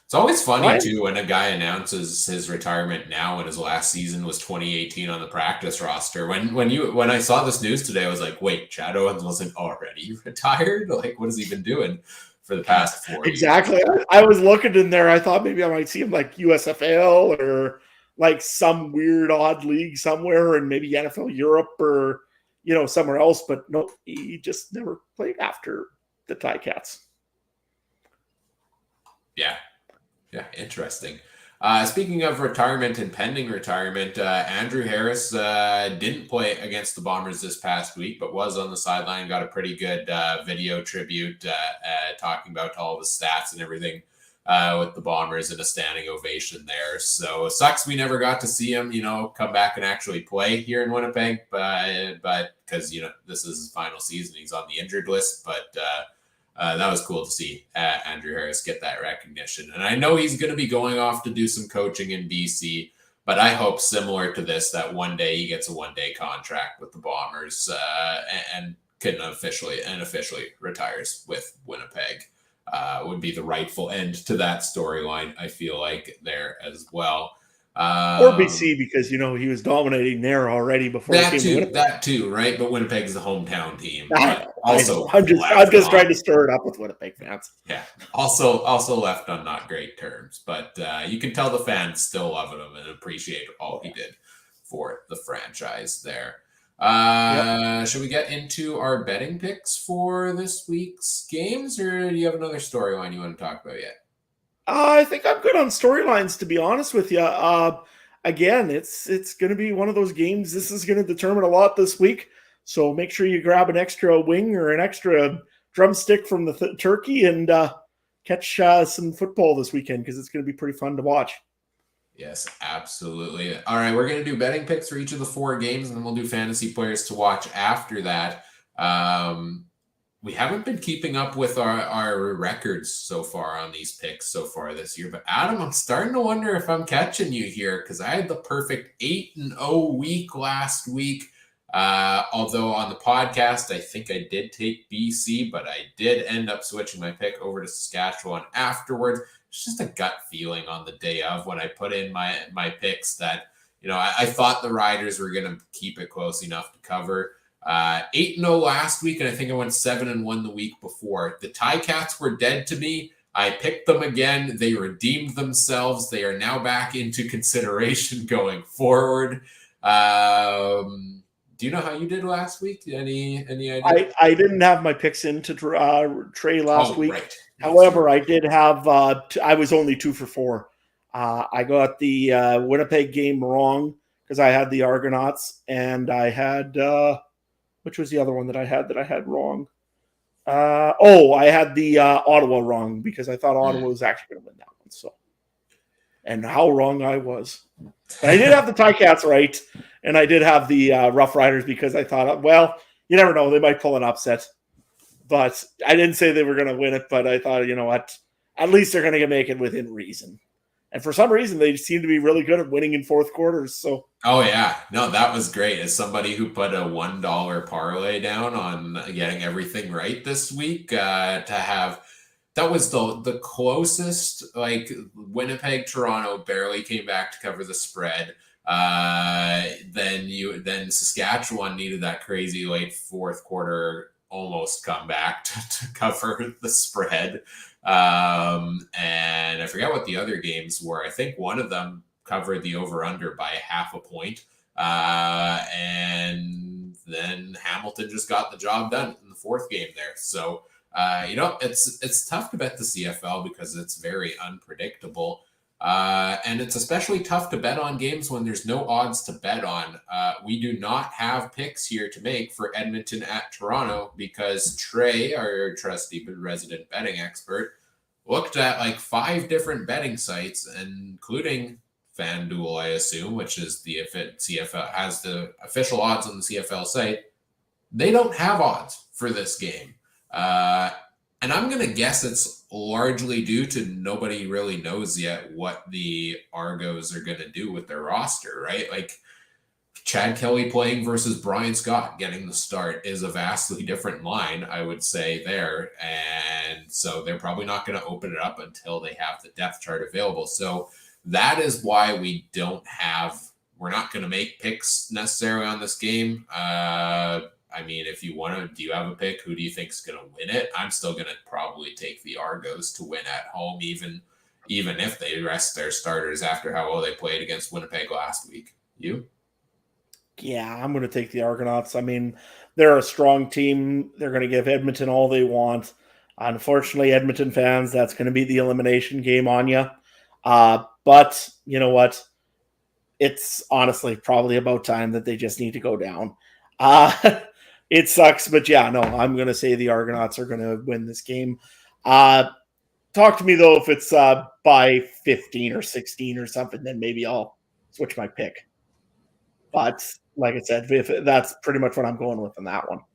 It's always funny, too, when a guy announces his retirement now when his last season was 2018 on the practice roster. When I saw this news today, I was like, wait, Chad Owens wasn't already retired? Like, what has he been doing for the past 4 years? Exactly. I was looking in there. I thought maybe I might see him like USFL or like some weird odd league somewhere, and maybe NFL Europe or, somewhere else. But no, he just never played after the Ticats. Yeah. Yeah, interesting. Speaking of retirement and pending retirement, Andrew Harris didn't play against the Bombers this past week, but was on the sideline, got a pretty good video tribute talking about all the stats and everything with the Bombers and a standing ovation there. So it sucks we never got to see him, come back and actually play here in Winnipeg, but because, this is his final season, he's on the injured list, but that was cool to see Andrew Harris get that recognition. And I know he's going to be going off to do some coaching in BC, but I hope similar to this, that one day he gets a one-day contract with the Bombers and can officially retires with Winnipeg. Would be the rightful end to that storyline, I feel like, there as well. Or BC, because he was dominating there already before he came to Winnipeg. That too, right? But Winnipeg's the hometown team. I'm just trying to stir it up with Winnipeg fans. Yeah, also left on not great terms, but you can tell the fans still loving him and appreciate all he did for the franchise there. Should we get into our betting picks for this week's games, or do you have another storyline you want to talk about yet? I think I'm good on storylines, to be honest with you. Again, it's going to be one of those games. This is going to determine a lot this week. So make sure you grab an extra wing or an extra drumstick from the turkey and catch some football this weekend, because it's going to be pretty fun to watch. Yes, absolutely. All right, we're going to do betting picks for each of the 4 games, and then we'll do fantasy players to watch after that. We haven't been keeping up with our records so far on these picks so far this year. But Adam, I'm starting to wonder if I'm catching you here, because I had the perfect 8-0 week last week. Although on the podcast, I think I did take BC, but I did end up switching my pick over to Saskatchewan afterwards. It's just a gut feeling on the day of when I put in my picks that, I thought the Riders were going to keep it close enough to cover. 8-0 last week, and I think I went 7-1 the week before. The Ticats were dead to me. I picked them again. They redeemed themselves. They are now back into consideration going forward. Do you know how you did last week? Any idea? I didn't have my picks into Trey last week. Right. However, I did have. I was only 2 for 4. I got the Winnipeg game wrong because I had the Argonauts, and I had. Which was the other one that I had wrong? I had the Ottawa wrong, because I thought Ottawa was actually going to win that one. So, and how wrong I was. But I did have the Ticats right, and I did have the Rough Riders, because I thought, well, you never know, they might pull an upset. But I didn't say they were going to win it, but I thought, you know what, at least they're going to make it within reason. And for some reason, they seem to be really good at winning in fourth quarters. So, oh yeah, no, that was great. As somebody who put a $1 parlay down on getting everything right this week, to have that was the closest. Like Winnipeg, Toronto barely came back to cover the spread. Then Saskatchewan needed that crazy late fourth quarter almost comeback to cover the spread. And I forget what the other games were. I think one of them covered the over-under by 0.5 point. And then Hamilton just got the job done in the fourth game there. So, it's tough to bet the CFL because it's very unpredictable. And it's especially tough to bet on games when there's no odds to bet on. We do not have picks here to make for Edmonton at Toronto because Trey, our trusty resident betting expert, looked at like 5 different betting sites, including FanDuel, I assume, which is the CFL has the official odds on the CFL site. They don't have odds for this game. And I'm going to guess it's largely due to nobody really knows yet what the Argos are going to do with their roster, right? Like Chad Kelly playing versus Brian Scott getting the start is a vastly different line, I would say, there. And so they're probably not going to open it up until they have the depth chart available. So that is why we're not going to make picks necessarily on this game. I mean, if you want to, do you have a pick? Who do you think is going to win it? I'm still going to probably take the Argos to win at home, even if they rest their starters after how well they played against Winnipeg last week. You? Yeah, I'm going to take the Argonauts. I mean, they're a strong team. They're going to give Edmonton all they want. Unfortunately, Edmonton fans, that's going to be the elimination game on you. But you know what? It's honestly probably about time that they just need to go down. It sucks, but yeah, no, I'm going to say the Argonauts are going to win this game. Talk to me, though, if it's by 15 or 16 or something, then maybe I'll switch my pick. But like I said, that's pretty much what I'm going with on that one. All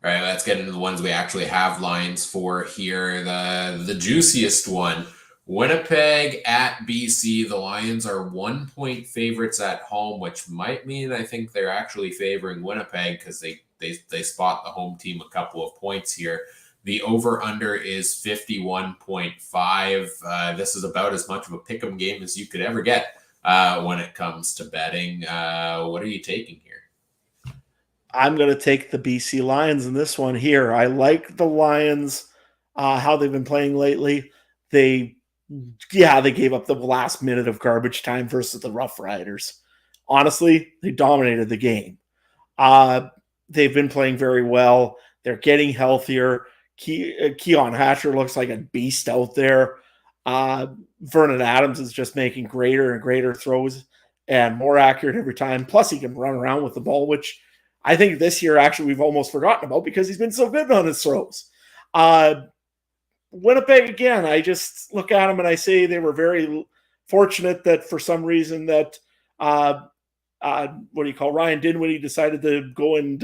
right, let's get into the ones we actually have lines for here. The juiciest one, Winnipeg at BC. The Lions are 1-point favorites at home, which might mean I think they're actually favoring Winnipeg because they spot the home team a couple of points here. The over-under is 51.5. This is about as much of a pick'em game as you could ever get when it comes to betting. What are you taking here? I'm going to take the BC Lions in this one here. I like the Lions, how they've been playing lately. They gave up the last minute of garbage time versus the Rough Riders. Honestly, they dominated the game. They've been playing very well. They're getting healthier. Keon Hatcher looks like a beast out there. Vernon Adams is just making greater and greater throws and more accurate every time. Plus, he can run around with the ball, which I think this year, actually, we've almost forgotten about because he's been so good on his throws. Winnipeg, again, I just look at them and I say they were very fortunate that for some reason that, Ryan Dinwiddie decided to go and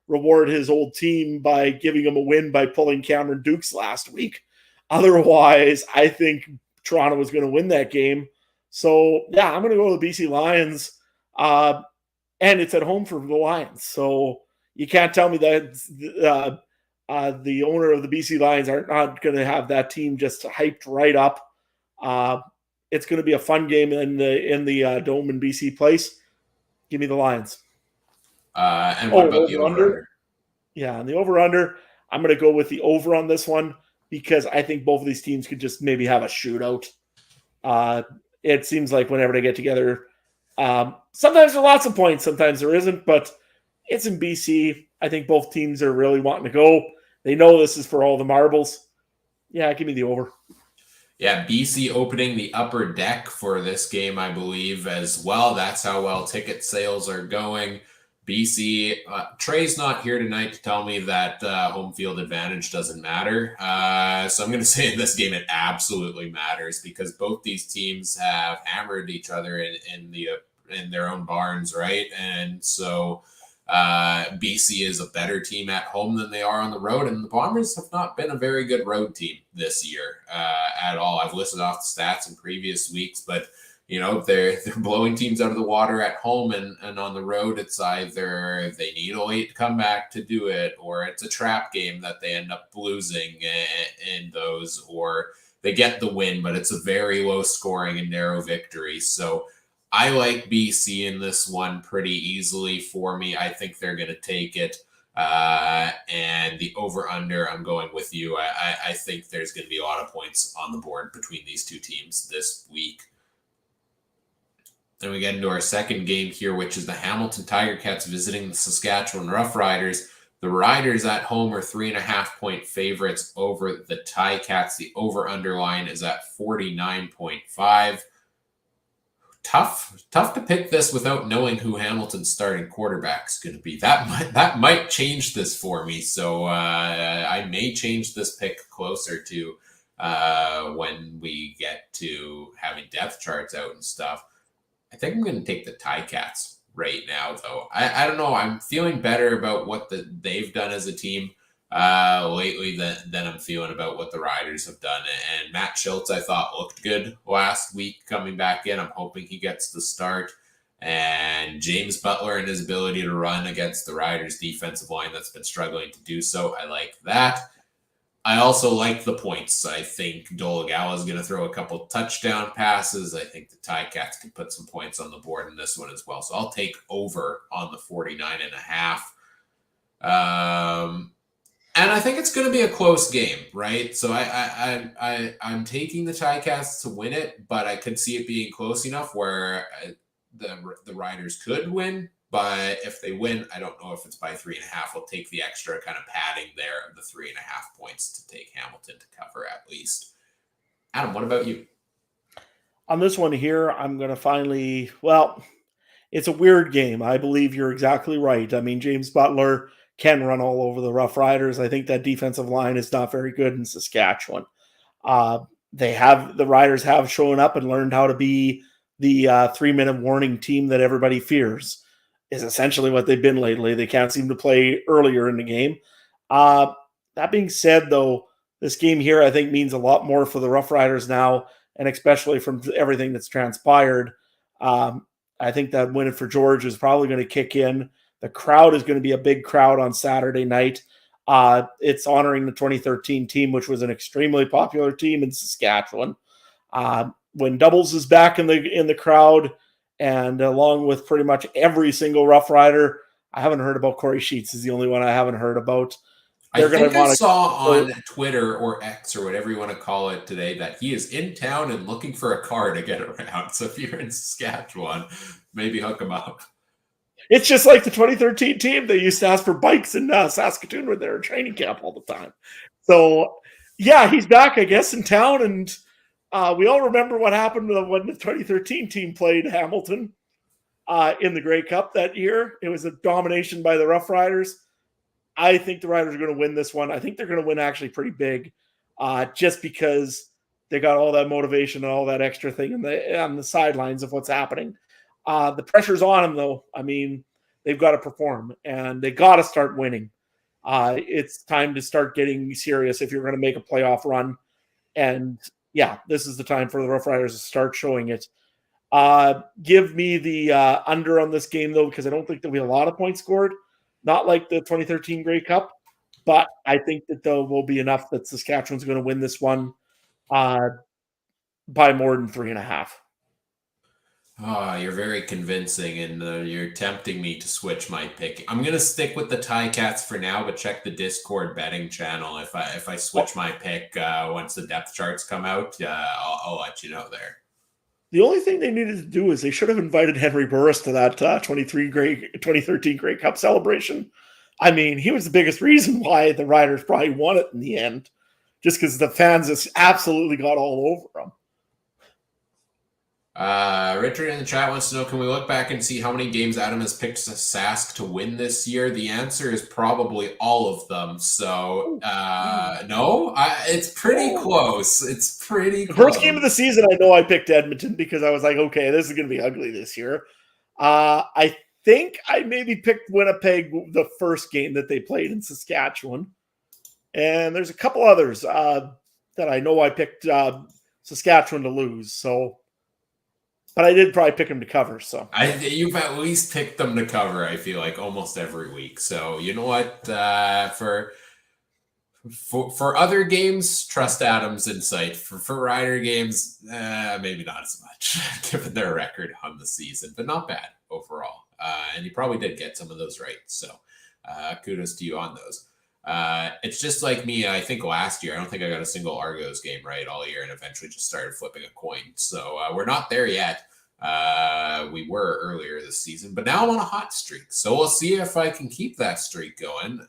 reward his old team by giving him a win by pulling Cameron Dukes last week. Otherwise, I think Toronto was going to win that game. So, yeah, I'm going to go with the BC Lions. And it's at home for the Lions. So you can't tell me that the owner of the BC Lions are not going to have that team just hyped right up. It's going to be a fun game in the Dome in BC Place. Give me the Lions. And what about the over-under? Yeah, and the over-under, I'm going to go with the over on this one because I think both of these teams could just maybe have a shootout. It seems like whenever they get together, sometimes there are lots of points, sometimes there isn't, but it's in BC. I think both teams are really wanting to go. They know this is for all the marbles. Yeah, give me the over. Yeah, BC opening the upper deck for this game, I believe, as well. That's how well ticket sales are going. BC, Trey's not here tonight to tell me that home field advantage doesn't matter. So I'm going to say in this game it absolutely matters because both these teams have hammered each other in their own barns, right? And so BC is a better team at home than they are on the road, and the Bombers have not been a very good road team this year at all. I've listed off the stats in previous weeks, but they're blowing teams out of the water at home, and on the road, it's either they need a late comeback to do it, or it's a trap game that they end up losing in those, or they get the win, but it's a very low scoring and narrow victory. So I like BC in this one pretty easily for me. I think they're going to take it. And the over-under, I'm going with you. I think there's going to be a lot of points on the board between these two teams this week. Then we get into our second game here, which is the Hamilton Tiger Cats visiting the Saskatchewan Roughriders. The Riders at home are 3.5-point favorites over the Ticats. The over-under line is at 49.5. Tough to pick this without knowing who Hamilton's starting quarterback is going to be. That might change this for me. So I may change this pick closer to when we get to having depth charts out and stuff. I think I'm going to take the Ticats right now, though. I don't know. I'm feeling better about what they've done as a team lately than I'm feeling about what the Riders have done. And Matt Shiltz, I thought, looked good last week coming back in. I'm hoping he gets the start. And James Butler and his ability to run against the Riders' defensive line that's been struggling to do so. I like that. I also like the points. I think Dolagala is going to throw a couple touchdown passes. I think the Ticats can put some points on the board in this one as well. So I'll take over on the 49.5. And I think it's going to be a close game, right? So I'm taking the Ticats to win it, but I could see it being close enough where the Riders could win. But if they win, I don't know if it's by 3.5. I'll take the extra kind of padding there of the 3.5 points to take Hamilton to cover at least. Adam, what about you? On this one here, I'm going to it's a weird game. I believe you're exactly right. I mean, James Butler can run all over the Rough Riders. I think that defensive line is not very good in Saskatchewan. The Riders have shown up and learned how to be the 3-minute warning team that everybody fears. Is essentially what they've been lately. They can't seem to play earlier in the game. That being said, though, this game here I think means a lot more for the Rough Riders now, and especially from everything that's transpired. I think that win for George is probably going to kick in. The crowd is going to be a big crowd on Saturday night. It's honoring the 2013 team, which was an extremely popular team in Saskatchewan. When Doubles is back in the crowd, and along with pretty much every single Rough Rider, I haven't heard about Corey Sheets. Is the only one I haven't heard about. I think I saw on Twitter or X or whatever you want to call it today that he is in town and looking for a car to get around. So if you're in Saskatchewan, maybe hook him up. It's just like the 2013 team. They used to ask for bikes in Saskatoon when they were training camp all the time. So, yeah, he's back, I guess, in town. And we all remember what happened when the 2013 team played Hamilton in the Grey Cup that year. It was a domination by the Rough Riders. I think the Riders are going to win this one. I think they're going to win actually pretty big, just because they got all that motivation and all that extra thing on the sidelines of what's happening. The pressure's on them, though. I mean, they've got to perform, and they got to start winning. It's time to start getting serious if you're going to make a playoff run. And, yeah, this is the time for the Rough Riders to start showing it. Give me the under on this game, though, because I don't think there'll be a lot of points scored. Not like the 2013 Grey Cup, but I think that there will be enough that Saskatchewan's going to win this one by more than 3.5. Oh, you're very convincing, and you're tempting me to switch my pick. I'm going to stick with the Ticats for now, but check the Discord betting channel. If I switch my pick once the depth charts come out, I'll let you know there. The only thing they needed to do is they should have invited Henry Burris to that 2013 Grey Cup celebration. I mean, he was the biggest reason why the Riders probably won it in the end, just because the fans just absolutely got all over him. Richard in the chat wants to know, can we look back and see how many games Adam has picked Sask to win this year? The answer is probably all of them. So, no, it's pretty close. It's pretty close. The first game of the season, I know I picked Edmonton because I was like, okay, this is going to be ugly this year. I think I maybe picked Winnipeg the first game that they played in Saskatchewan. And there's a couple others that I know I picked Saskatchewan to lose. So, but I did probably pick them to cover. So you've at least picked them to cover, I feel like, almost every week. So you know what? For other games, trust Adam's insight. For Rider games, maybe not as much, given their record on the season, but not bad overall. And he probably did get some of those right. So kudos to you on those. It's just like me, I think last year, I don't think I got a single Argos game right all year and eventually just started flipping a coin. So we're not there yet. We were earlier this season, but now I'm on a hot streak. So we'll see if I can keep that streak going.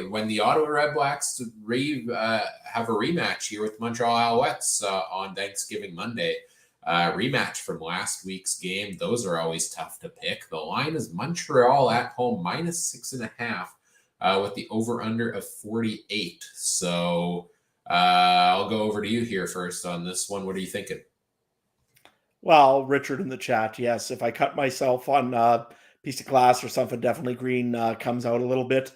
When the Ottawa Red Blacks have a rematch here with Montreal Alouettes on Thanksgiving Monday. Rematch from last week's game. Those are always tough to pick. The line is Montreal at home -6.5. With the over-under of 48. So I'll go over to you here first on this one. What are you thinking? Well, Richard in the chat, yes. If I cut myself on a piece of glass or something, definitely green comes out a little bit.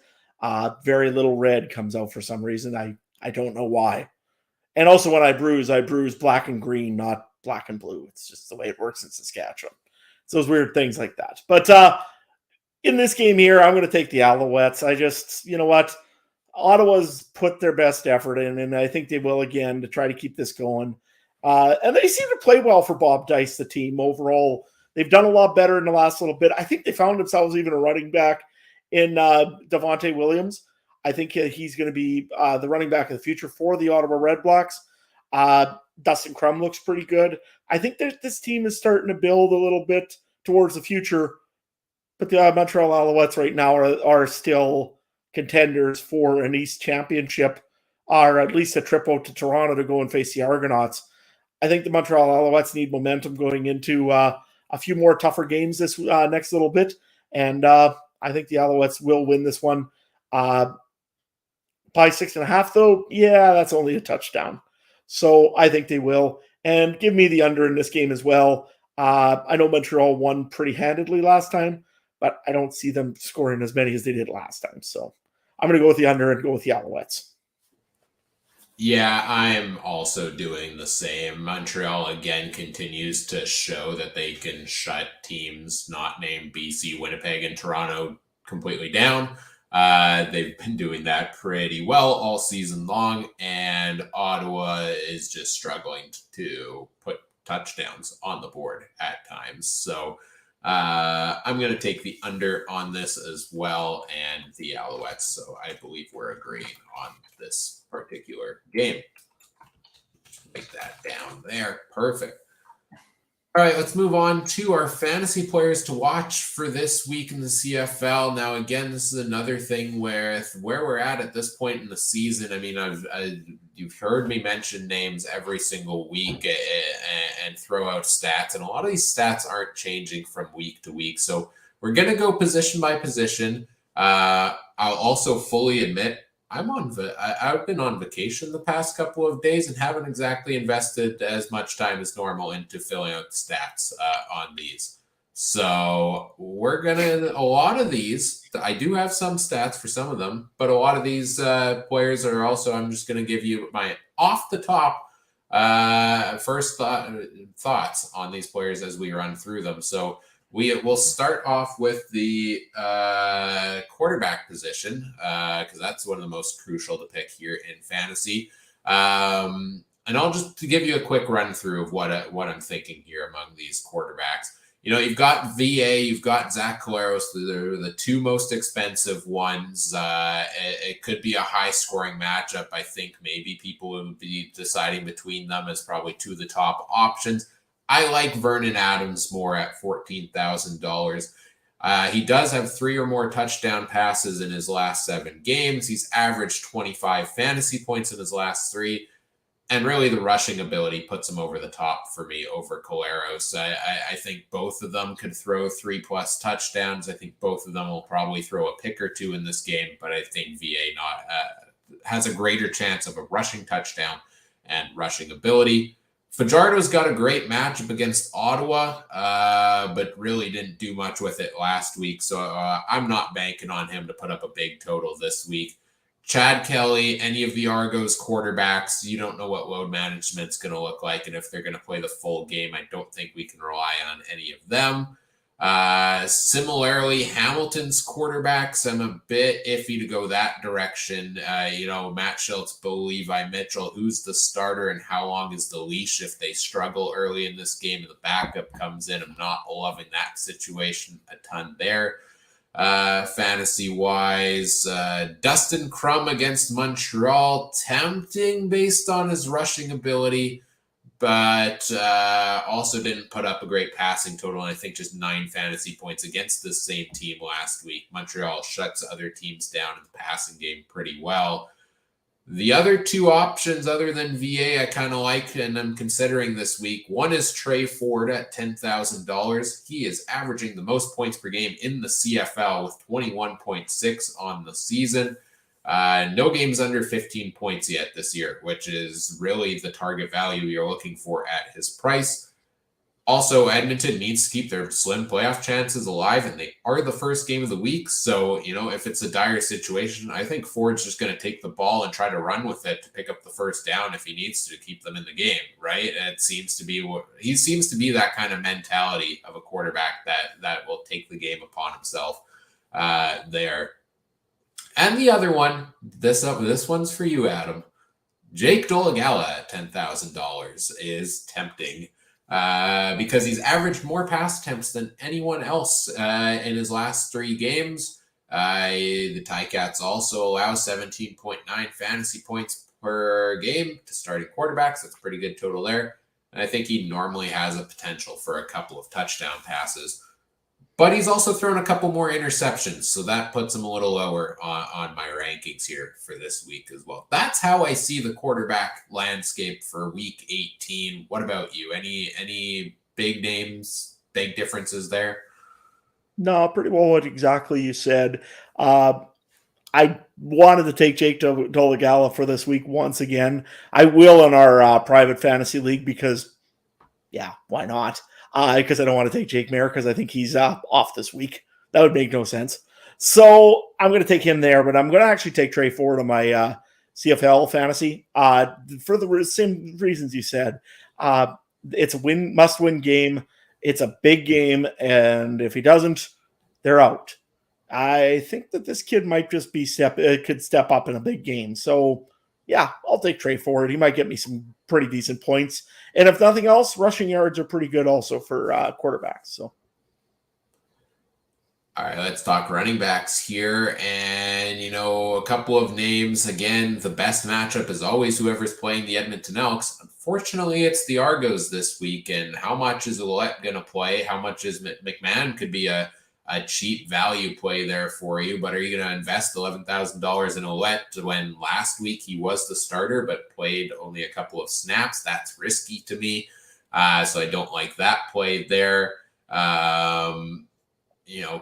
Very little red comes out for some reason. I don't know why. And also when I bruise black and green, not black and blue. It's just the way it works in Saskatchewan. It's those weird things like that. But in this game here, I'm going to take the Alouettes. I just, you know what? Ottawa's put their best effort in, and I think they will again to try to keep this going. And they seem to play well for Bob Dice, the team overall. They've done a lot better in the last little bit. I think they found themselves even a running back in Devontae Williams. I think he's going to be the running back of the future for the Ottawa Redblacks. Dustin Crum looks pretty good. I think this team is starting to build a little bit towards the future, but the Montreal Alouettes right now are still contenders for an East Championship, or at least a trip out to Toronto to go and face the Argonauts. I think the Montreal Alouettes need momentum going into a few more tougher games this next little bit, and I think the Alouettes will win this one by 6.5. Though, yeah, that's only a touchdown, so I think they will. And give me the under in this game as well. I know Montreal won pretty handedly last time, but I don't see them scoring as many as they did last time. So I'm going to go with the under and go with the Alouettes. Yeah, I'm also doing the same. Montreal again continues to show that they can shut teams not named BC, Winnipeg, and Toronto completely down. They've been doing that pretty well all season long, and Ottawa is just struggling to put touchdowns on the board at times. So I'm going to take the under on this as well, and the Alouettes. So I believe we're agreeing on this particular game. Write that down there. Perfect. All right, let's move on to our fantasy players to watch for this week in the CFL. Now, again, this is another thing where we're at this point in the season. I mean, you've heard me mention names every single week and throw out stats, and a lot of these stats aren't changing from week to week. So we're going to go position by position. I'll also fully admit I've been on vacation the past couple of days and haven't exactly invested as much time as normal into filling out stats on these. So a lot of these, I do have some stats for some of them, but a lot of these players are also, I'm just going to give you my off the top first thoughts on these players as we run through them. So we'll start off with the quarterback position because that's one of the most crucial to pick here in fantasy. And I'll just give you a quick run through of what I'm thinking here among these quarterbacks. You know, you've got VA, you've got Zach Collaros, they're the two most expensive ones. It could be a high-scoring matchup. I think maybe people would be deciding between them as probably two of the top options. I like Vernon Adams more at $14,000. He does have 3 or more touchdown passes in his last 7 games. He's averaged 25 fantasy points in his last 3. And really the rushing ability puts him over the top for me over Collaros. I think both of them could throw 3+ touchdowns. I think both of them will probably throw a pick or 2 in this game. But I think VA has a greater chance of a rushing touchdown and rushing ability. Fajardo's got a great matchup against Ottawa, but really didn't do much with it last week. So I'm not banking on him to put up a big total this week. Chad Kelly, any of the Argos quarterbacks, you don't know what load management's going to look like. And if they're going to play the full game, I don't think we can rely on any of them. Similarly, Hamilton's quarterbacks, I'm a bit iffy to go that direction. Matt Shiltz, Levi, Mitchell, who's the starter and how long is the leash if they struggle early in this game and the backup comes in? I'm not loving that situation a ton there. Fantasy-wise, Dustin Crum against Montreal, tempting based on his rushing ability, but also didn't put up a great passing total, and I think just 9 fantasy points against the same team last week. Montreal shuts other teams down in the passing game pretty well. The other 2 options other than VA I kind of like and I'm considering this week. One is Trey Ford at $10,000. He is averaging the most points per game in the CFL with 21.6 on the season. No games under 15 points yet this year, which is really the target value you're looking for at his price. Also, Edmonton needs to keep their slim playoff chances alive, and they are the first game of the week. So, if it's a dire situation, I think Ford's just going to take the ball and try to run with it to pick up the first down if he needs to keep them in the game, right? And he seems to be that kind of mentality of a quarterback that will take the game upon himself there. And the other one, this one's for you, Adam. Jake Dolegala at $10,000 is tempting. Because he's averaged more pass attempts than anyone else in his last 3 games. The Ticats also allow 17.9 fantasy points per game to starting quarterbacks. That's a pretty good total there. And I think he normally has a potential for a couple of touchdown passes. But he's also thrown a couple more interceptions, so that puts him a little lower on my rankings here for this week as well. That's how I see the quarterback landscape for Week 18. What about you? Any big names, big differences there? No, pretty well what exactly you said. I wanted to take Jake Dolegala for this week once again. I will in our private fantasy league because, yeah, why not? Because I don't want to take Jake Mayer because I think he's off this week. That would make no sense. So I'm going to take him there, but I'm going to actually take Trey Ford on my CFL fantasy for the same reasons you said. It's a must-win game. It's a big game, and if he doesn't, they're out. I think that this kid might just could step up in a big game. So yeah, I'll take Trey Ford. He might get me some pretty decent points. And if nothing else, rushing yards are pretty good also for quarterbacks. So, all right, let's talk running backs here. And, a couple of names. Again, the best matchup is always whoever's playing the Edmonton Elks. Unfortunately, it's the Argos this week. And how much is Ouellette going to play? How much is McMahon could be a cheap value play there for you, but are you going to invest $11,000 in Ouellette when last week he was the starter but played only a couple of snaps? That's risky to me, so I don't like that play there.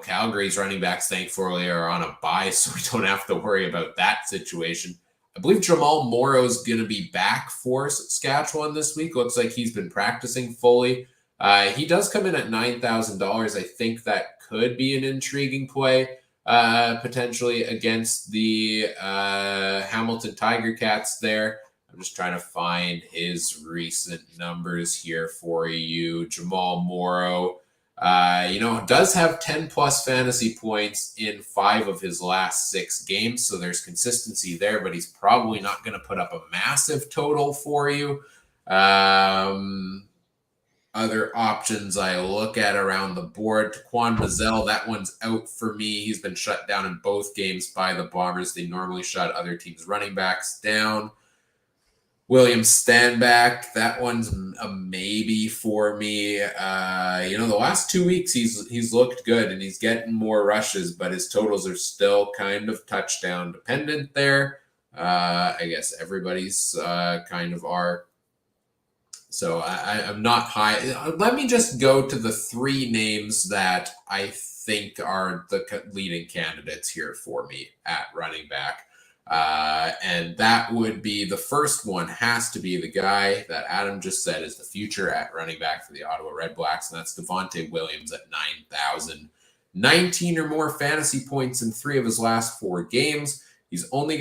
Calgary's running backs thankfully are on a bye, so we don't have to worry about that situation. I believe Jamal Morrow's going to be back for Saskatchewan this week. Looks like he's been practicing fully. He does come in at $9,000. I think that could be an intriguing play potentially against the Hamilton Tiger Cats there. I'm just trying to find his recent numbers here for you. Jamal Morrow, does have 10 plus fantasy points in 5 of his last 6 games. So there's consistency there, but he's probably not going to put up a massive total for you. Other options I look at around the board, Taquan Mazzell, that one's out for me. He's been shut down in both games by the Bombers. They normally shut other teams' running backs down. William Stanback, that one's a maybe for me. The last 2 weeks he's looked good and he's getting more rushes, but his totals are still kind of touchdown dependent there. I guess everybody's kind of are. So I'm not high. Let me just go to the 3 names that I think are the leading candidates here for me at running back. And that would be the first one has to be the guy that Adam just said is the future at running back for the Ottawa Redblacks, and that's Devontae Williams at $9,000. 19 or more fantasy points in 3 of his last 4 games. He only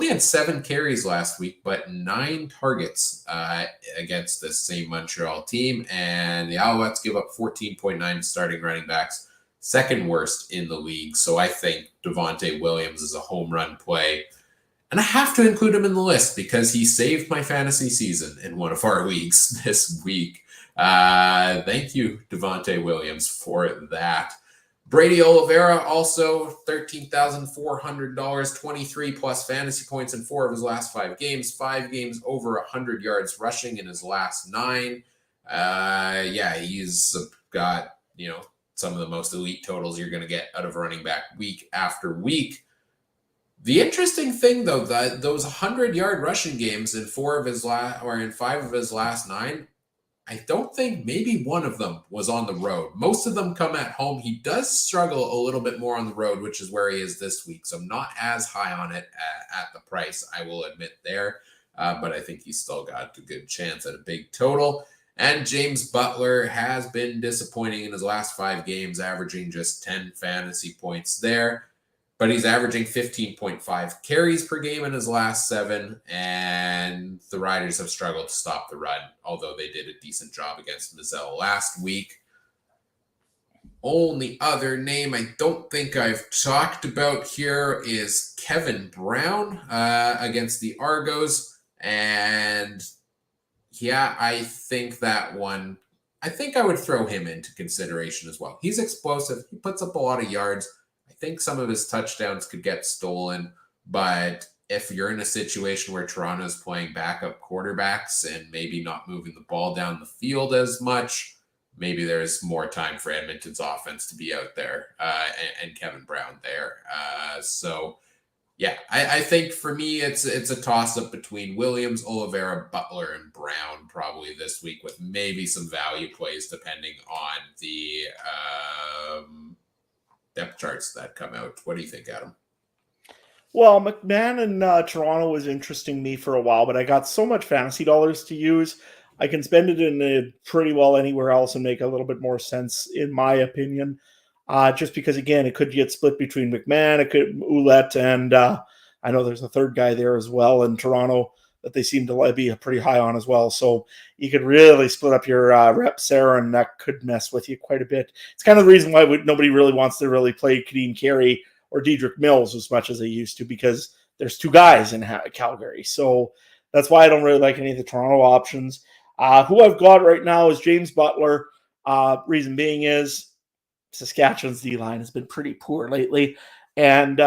had 7 carries last week, but 9 targets against this same Montreal team. And the Alouettes give up 14.9 starting running backs, second worst in the league. So I think Devontae Williams is a home run play. And I have to include him in the list because he saved my fantasy season in one of our leagues this week. Thank you, Devontae Williams, for that. Brady Oliveira, also $13,400, 23 plus fantasy points in 4 of his last 5 games, 5 games over 100 yards rushing in his last 9. He's got, some of the most elite totals you're going to get out of a running back week after week. The interesting thing, though, that those 100-yard rushing games in 5 of his last 9 I don't think maybe one of them was on the road. Most of them come at home. He does struggle a little bit more on the road, which is where he is this week. So I'm not as high on it at the price, I will admit there. But I think he's still got a good chance at a big total. And James Butler has been disappointing in his last 5 games, averaging just 10 fantasy points there. But he's averaging 15.5 carries per game in his last 7, and the Riders have struggled to stop the run, although they did a decent job against Mazzell last week. Only other name I don't think I've talked about here is Kevin Brown against the Argos, and yeah, I think that one, I think I would throw him into consideration as well. He's explosive. He puts up a lot of yards. I think some of his touchdowns could get stolen, but if you're in a situation where Toronto's playing backup quarterbacks and maybe not moving the ball down the field as much, maybe there's more time for Edmonton's offense to be out there and Kevin Brown there. So yeah, I think for me, it's a toss-up between Williams, Oliveira, Butler, and Brown probably this week, with maybe some value plays depending on the depth charts that come out. What do you think, Adam? Well, McMahon in Toronto was interesting me for a while, but I got so much fantasy dollars to use. I can spend it in pretty well anywhere else and make a little bit more sense, in my opinion. Just because, again, it could get split between McMahon, it could Ouellette, and I know there's a third guy there as well in Toronto that they seem to be pretty high on as well. So you could really split up your reps there, and that could mess with you quite a bit. It's kind of the reason why nobody really wants to really play Kadeem Carey or Dedrick Mills as much as they used to, because there's 2 guys in Calgary. So that's why I don't really like any of the Toronto options. Who I've got right now is James Butler. Reason being is Saskatchewan's D-line has been pretty poor lately, and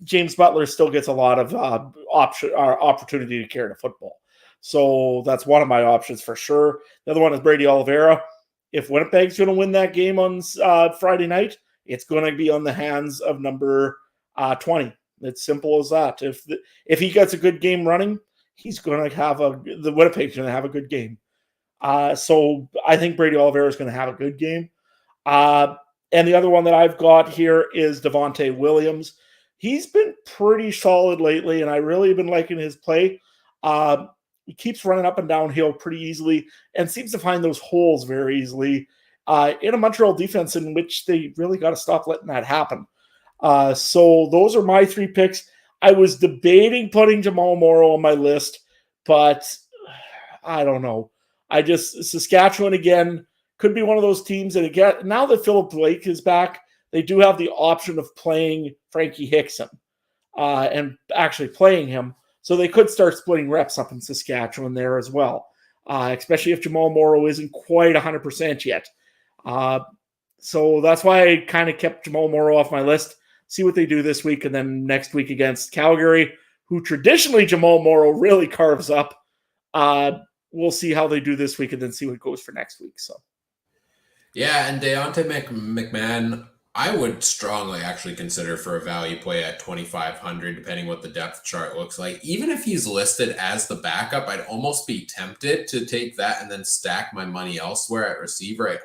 James Butler still gets a lot of opportunity to carry the football. So that's one of my options for sure. The other one is Brady Oliveira. If Winnipeg's going to win that game on Friday night, it's going to be on the hands of number 20. It's simple as that. If he gets a good game running, he's going to have the Winnipeg's going to have a good game. So I think Brady Oliveira is going to have a good game. And the other one that I've got here is Devontae Williams. He's been pretty solid lately, and I really have been liking his play. He keeps running up and downhill pretty easily and seems to find those holes very easily in a Montreal defense in which they really got to stop letting that happen. So those are my 3 picks. I was debating putting Jamal Morrow on my list, but I don't know. Saskatchewan again could be one of those teams that, again, now that Philip Blake is back, they do have the option of playing Frankie Hickson and actually playing him. So they could start splitting reps up in Saskatchewan there as well, especially if Jamal Morrow isn't quite 100% yet. So that's why I kind of kept Jamal Morrow off my list. See what they do this week, and then next week against Calgary, who traditionally Jamal Morrow really carves up. We'll see how they do this week, and then see what goes for next week. So, yeah, and Deontay McMahon, I would strongly actually consider for a value play at 2,500, depending what the depth chart looks like. Even if he's listed as the backup, I'd almost be tempted to take that and then stack my money elsewhere at receiver.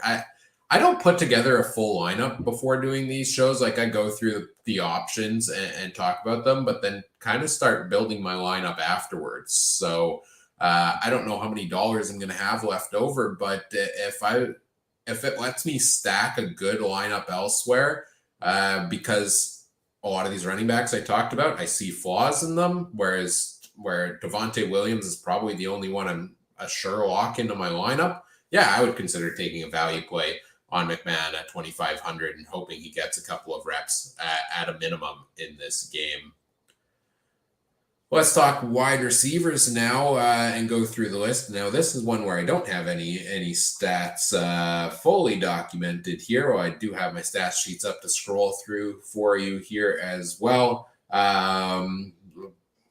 I don't put together a full lineup before doing these shows. Like, I go through the options and talk about them, but then kind of start building my lineup afterwards. So I don't know how many dollars I'm going to have left over, but if it lets me stack a good lineup elsewhere, because a lot of these running backs I talked about, I see flaws in them, where Devontae Williams is probably the only one I'm a sure lock into my lineup. Yeah, I would consider taking a value play on McMahon at 2,500 and hoping he gets a couple of reps at a minimum in this game. Let's talk wide receivers now and go through the list. Now, this is one where I don't have any stats fully documented here. Well, I do have my stats sheets up to scroll through for you here as well.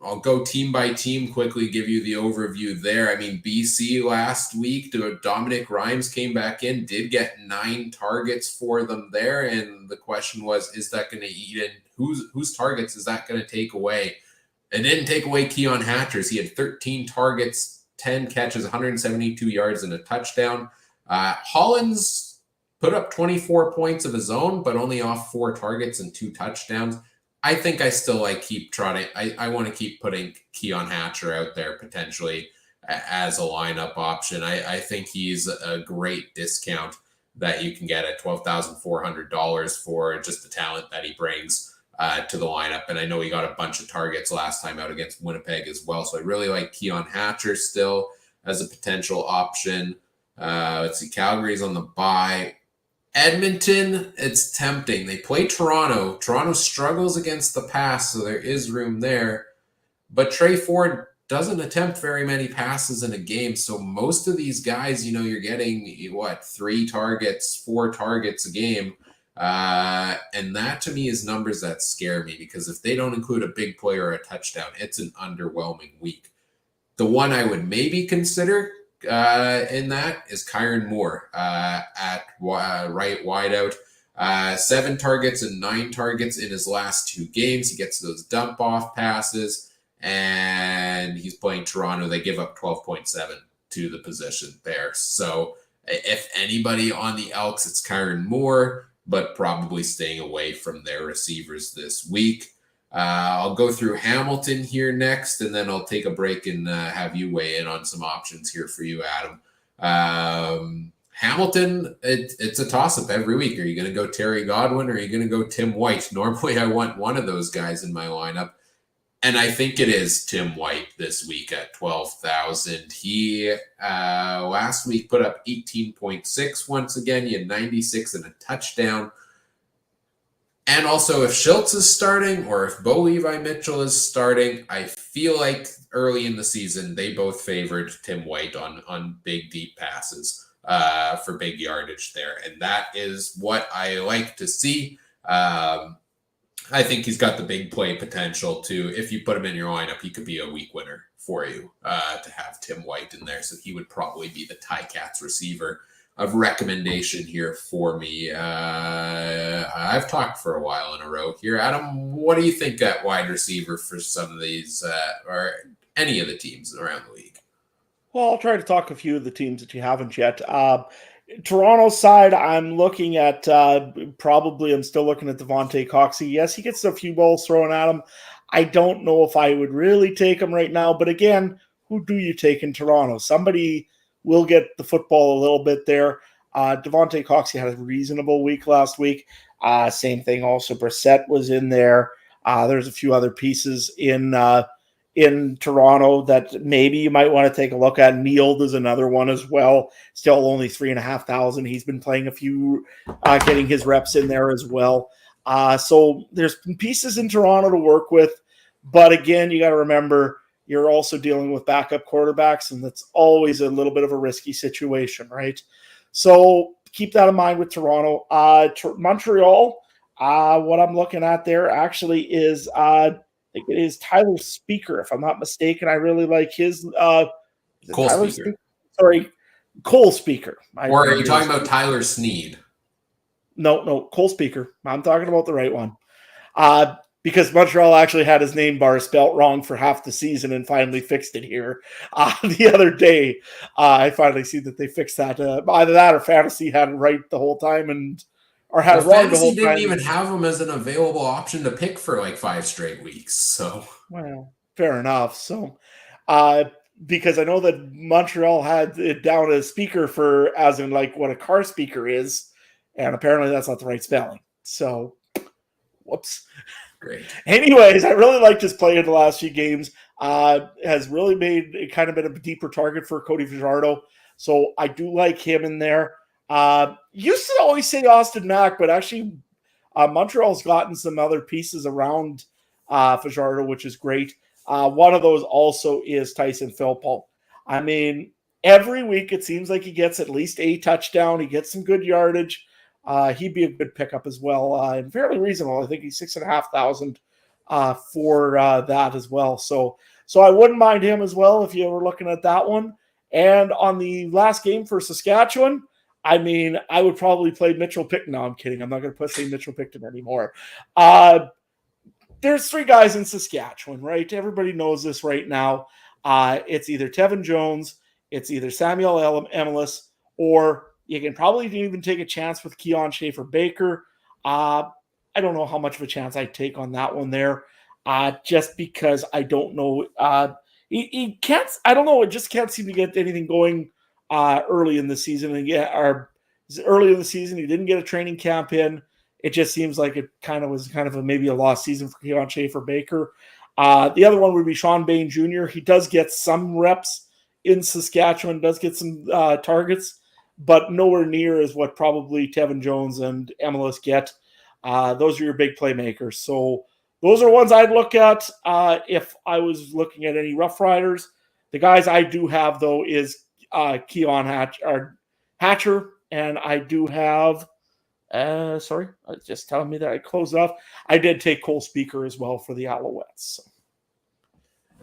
I'll go team by team, quickly give you the overview there. I mean, BC last week, Dominic Rhymes came back in, did get 9 targets for them there. And the question was, is that going to eat in? Whose targets is that going to take away? It didn't take away Keon Hatcher's. He had 13 targets 10 catches, 172 yards, and a touchdown. Hollins put up 24 points of his own, but only off 4 targets and 2 touchdowns. I think I still keep trotting. I want to keep putting Keon Hatcher out there potentially as a lineup option. I think he's a great discount that you can get at $12,400 for just the talent that he brings to the lineup. And I know he got a bunch of targets last time out against Winnipeg as well. So I really like Keon Hatcher still as a potential option. Let's see, Calgary's on the bye. Edmonton, it's tempting. They play Toronto. Toronto struggles against the pass, so there is room there. But Trey Ford doesn't attempt very many passes in a game. So most of these guys, you're getting, 3 targets, 4 targets a game. And that to me is numbers that scare me, because if they don't include a big play or a touchdown, it's an underwhelming week. The one I would maybe consider in that is Kyron Moore at right wideout. 7 targets and 9 targets in his last 2 games. He gets those dump off passes, and he's playing Toronto. They give up 12.7 to the position there. So if anybody on the Elks, it's Kyron Moore, but probably staying away from their receivers this week. I'll go through Hamilton here next, and then I'll take a break and have you weigh in on some options here for you, Adam. Hamilton, it's a toss-up every week. Are you going to go Terry Godwin, or are you going to go Tim White? Normally, I want one of those guys in my lineup, and I think it is Tim White this week at $12,000. He last week put up 18.6 once again. He had 96 and a touchdown. And also, if Shiltz is starting or if Bo Levi Mitchell is starting, I feel like early in the season, they both favored Tim White on big, deep passes for big yardage there. And that is what I like to see. I think he's got the big play potential to, if you put him in your lineup, he could be a week winner for you to have Tim White in there. So he would probably be the Ticats receiver of recommendation here for me. I've talked for a while in a row here. Adam, what do you think at wide receiver for some of these or any of the teams around the league? Well, I'll try to talk a few of the teams that you haven't yet. Toronto's side, I'm looking at I'm still looking at Devontae Coxey. Yes, he gets a few balls thrown at him. I don't know if I would really take him right now, but again, who do you take in Toronto? Somebody will get the football a little bit there. Devontae Coxey had a reasonable week last week. Same thing also. Brissett was in there. There's a few other pieces in Toronto that maybe you might want to take a look at. Neal is another one as well. Still only 3,500. He's been playing a few, getting his reps in there as well. So there's pieces in Toronto to work with. But again, you got to remember, you're also dealing with backup quarterbacks, and that's always a little bit of a risky situation, right? So keep that in mind with Toronto. Montreal, what I'm looking at there actually is, I think it is Tyler Speaker, if I'm not mistaken. I really like his Cole Speaker. Cole Speaker. Or are you talking about Tyler Sneed? No, Cole Speaker. I'm talking about the right one. Because Montreal actually had his name bar spelt wrong for half the season and finally fixed it here. The other day, I finally see that they fixed that. Either that or Fantasy had it right the whole time or had it wrong the whole time. Fantasy didn't even have him as an available option to pick for 5 straight weeks. So, well, fair enough. So, because I know that Montreal had it down as speaker as in what a car speaker is, and apparently that's not the right spelling. So, whoops. Great. Anyways, I really liked his play in the last few games. Has really made it kind of been a deeper target for Cody Fajardo. So I do like him in there. Used to always say Austin Mack, but actually Montreal's gotten some other pieces around Fajardo, which is great. One of those also is Tyson Philpott. I mean, every week it seems like he gets at least a touchdown. He gets some good yardage. He'd be a good pickup as well, and fairly reasonable. I think he's 6,500 for that as well. So I wouldn't mind him as well if you were looking at that one. And on the last game for Saskatchewan, I mean, I would probably play Mitchell Picton. No, I'm kidding. I'm not going to say Mitchell Picton anymore. There's 3 guys in Saskatchewan, right? Everybody knows this right now. It's either Tevin Jones, it's either Samuel Emelis, or you can probably even take a chance with Keon Schaefer-Baker. I don't know how much of a chance I take on that one there, just because I don't know. He can't. I don't know. It just can't seem to get anything going early in the season. And early in the season, he didn't get a training camp in. It just seems like it was maybe a lost season for Keon Schaefer-Baker. The other one would be Sean Bain Jr. He does get some reps in Saskatchewan, does get some targets, but nowhere near as what probably Tevin Jones and Emelis get. Those are your big playmakers. So those are ones I'd look at if I was looking at any Rough Riders. The guys I do have, though, is Keon Hatcher, and I do have sorry, just telling me that I closed off. I did take Cole Speaker as well for the Alouettes. So.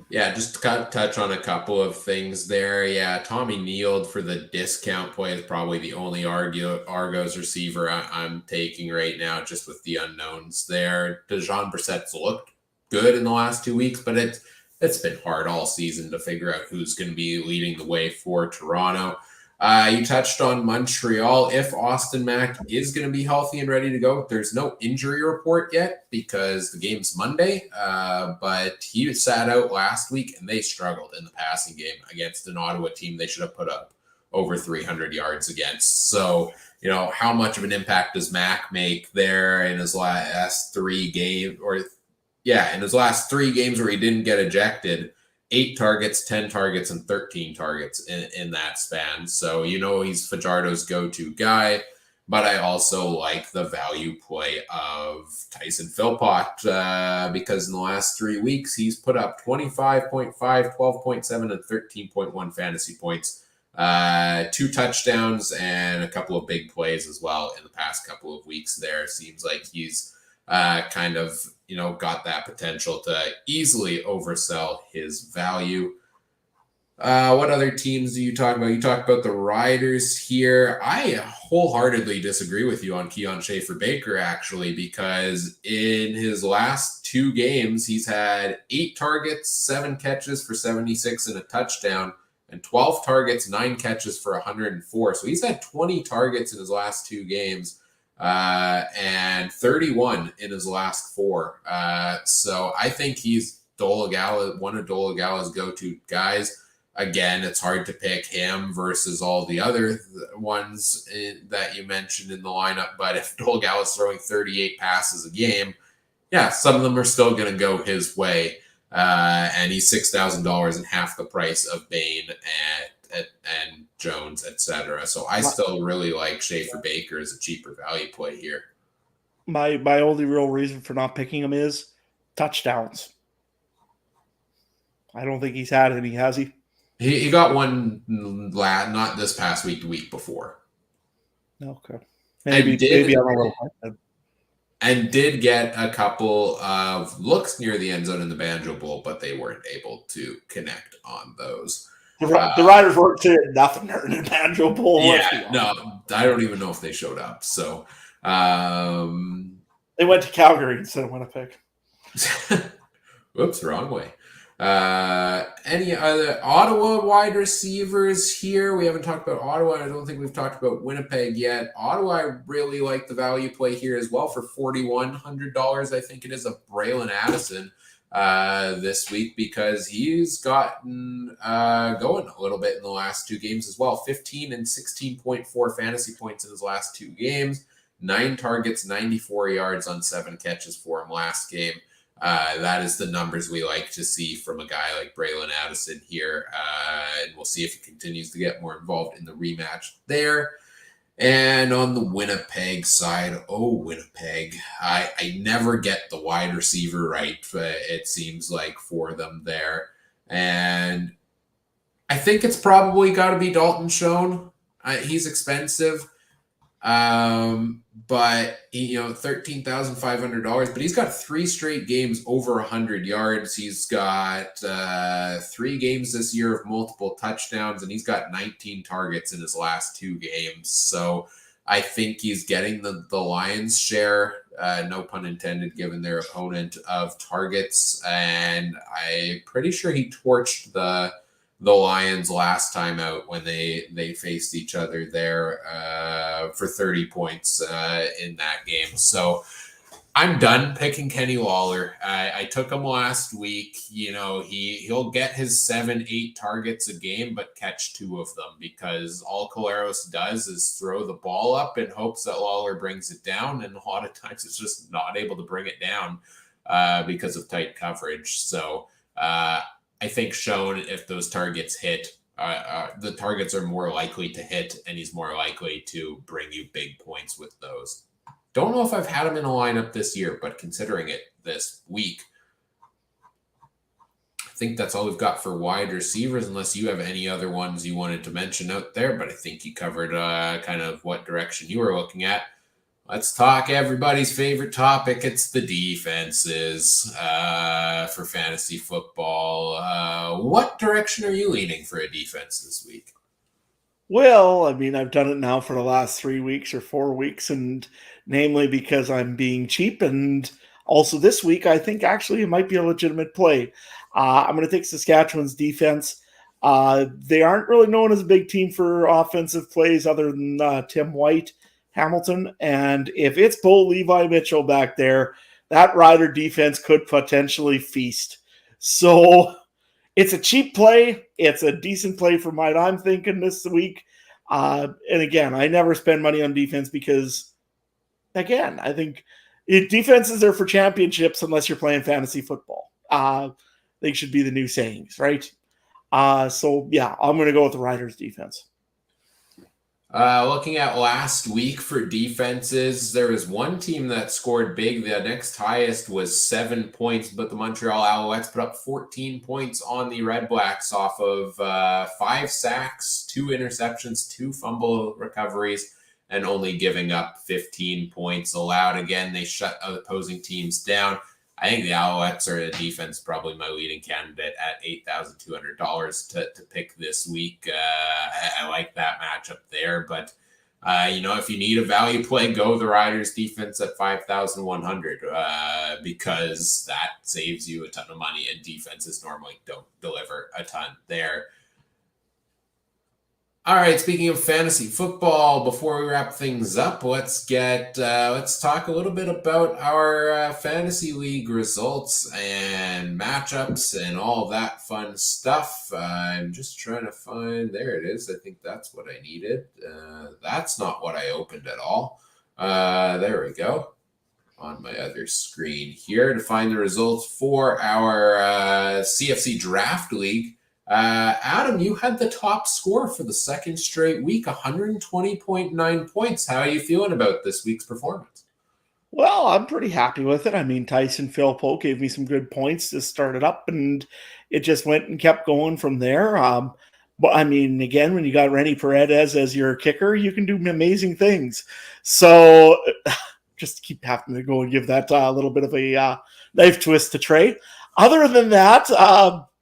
Yeah, just to touch on a couple of things there. Yeah, Tommy Neild for the discount play is probably the only Argos receiver I'm taking right now, just with the unknowns there. Dejon Brissett's looked good in the last 2 weeks, but it's been hard all season to figure out who's going to be leading the way for Toronto. You touched on Montreal. If Austin Mack is going to be healthy and ready to go, there's no injury report yet because the game's Monday, but he sat out last week and they struggled in the passing game against an Ottawa team they should have put up over 300 yards against. So, how much of an impact does Mack make there in his last 3 games? In his last 3 games where he didn't get ejected? 8 targets, 10 targets, and 13 targets in that span. So, he's Fajardo's go-to guy, but I also like the value play of Tyson Philpott because in the last 3 weeks, he's put up 25.5, 12.7, and 13.1 fantasy points, 2 touchdowns, and a couple of big plays as well in the past couple of weeks there. Seems like he's got that potential to easily oversell his value. What other teams do you talk about? You talk about the Riders here. I wholeheartedly disagree with you on Keon Schaefer-Baker, actually, because in his last 2 games, he's had 8 targets, 7 catches for 76 and a touchdown, and 12 targets, 9 catches for 104. So he's had 20 targets in his last 2 games. And 31 in his last 4. So I think he's one of Dolagala's go-to guys. Again, it's hard to pick him versus all the other ones that you mentioned in the lineup. But if Dolagala's throwing 38 passes a game, yeah, some of them are still going to go his way. And he's $6,000 and half the price of Bain and Jones, etc. So I still really like Schaefer-Baker as a cheaper value play here. My only real reason for not picking him is touchdowns. I don't think he's had any, has he? He got one not this past week, the week before. Okay. Maybe I'm a little hard. And did get a couple of looks near the end zone in the Banjo Bowl, but they weren't able to connect on those. The Riders weren't doing nothing in the Banjo Bowl. Yeah, no, I don't even know if they showed up. So they went to Calgary instead of Winnipeg. Whoops, wrong way. Any other Ottawa wide receivers here? We haven't talked about Ottawa. I don't think we've talked about Winnipeg yet. Ottawa, I really like the value play here as well for $4,100. I think it is of Braylon Addison this week because he's gotten going a little bit in the last 2 games as well. 15 and 16.4 fantasy points in his last 2 games. 9 targets, 94 yards on 7 catches for him last game. That is the numbers we like to see from a guy like Braylon Addison here. And we'll see if he continues to get more involved in the rematch there. And on the Winnipeg side, Winnipeg. I never get the wide receiver right, it seems like, for them there. And I think it's probably got to be Dalton Schoen. He's expensive. But $13,500, but he's got 3 straight games over 100 yards. He's got 3 games this year of multiple touchdowns, and he's got 19 targets in his last 2 games. So I think he's getting the lion's share, no pun intended, given their opponent, of targets. And I'm pretty sure he torched the Lions last time out when they faced each other there for 30 points in that game. So I'm done picking Kenny Lawler. I took him last week. He'll get his 7-8 targets a game, but catch 2 of them, because all Collaros does is throw the ball up in hopes that Lawler brings it down, and a lot of times it's just not able to bring it down because of tight coverage. So I think Schoen, if those targets hit, the targets are more likely to hit, and he's more likely to bring you big points with those. Don't know if I've had him in a lineup this year, but considering it this week, I think that's all we've got for wide receivers, unless you have any other ones you wanted to mention out there. But I think you covered kind of what direction you were looking at. Let's talk everybody's favorite topic. It's the defenses for fantasy football. What direction are you leaning for a defense this week? Well, I mean, I've done it now for the last 3 weeks or 4 weeks, and namely because I'm being cheap. And also this week, I think actually it might be a legitimate play. I'm going to take Saskatchewan's defense. They aren't really known as a big team for offensive plays other than Tim White, Hamilton. And if it's Bo Levi Mitchell back there, that Rider defense could potentially feast. So it's a cheap play. It's a decent play for what I'm thinking this week. And again, I never spend money on defense because, again, I think defenses are for championships unless you're playing fantasy football. They should be the new sayings, right? So, yeah, I'm going to go with the Riders defense. Looking at last week for defenses, there was one team that scored big. The next highest was 7 points, but the Montreal Alouettes put up 14 points on the Red Blacks off of 5 sacks, 2 interceptions, 2 fumble recoveries, and only giving up 15 points allowed. Again, they shut opposing teams down. I think the Alouettes are a defense, probably my leading candidate at $8,200 to pick this week. I like that matchup there, but if you need a value play, go the Riders defense at $5,100 because that saves you a ton of money, and defenses normally don't deliver a ton there. All right, speaking of fantasy football, before we wrap things up, let's talk a little bit about our fantasy league results and matchups and all that fun stuff. I'm just trying to find, there it is. I think that's what I needed. That's not what I opened at all. There we go. On my other screen here to find the results for our CFC Draft League. Adam, you had the top score for the second straight week, 120.9 points. How are you feeling about this week's performance? Well, I'm pretty happy with it. I mean, Tyson Philpo gave me some good points to start it up, and it just went and kept going from there. But I mean, again, when you got Rennie Paredes as your kicker, you can do amazing things. So just keep having to go and give that a little bit of a knife twist to Trey. Other than that,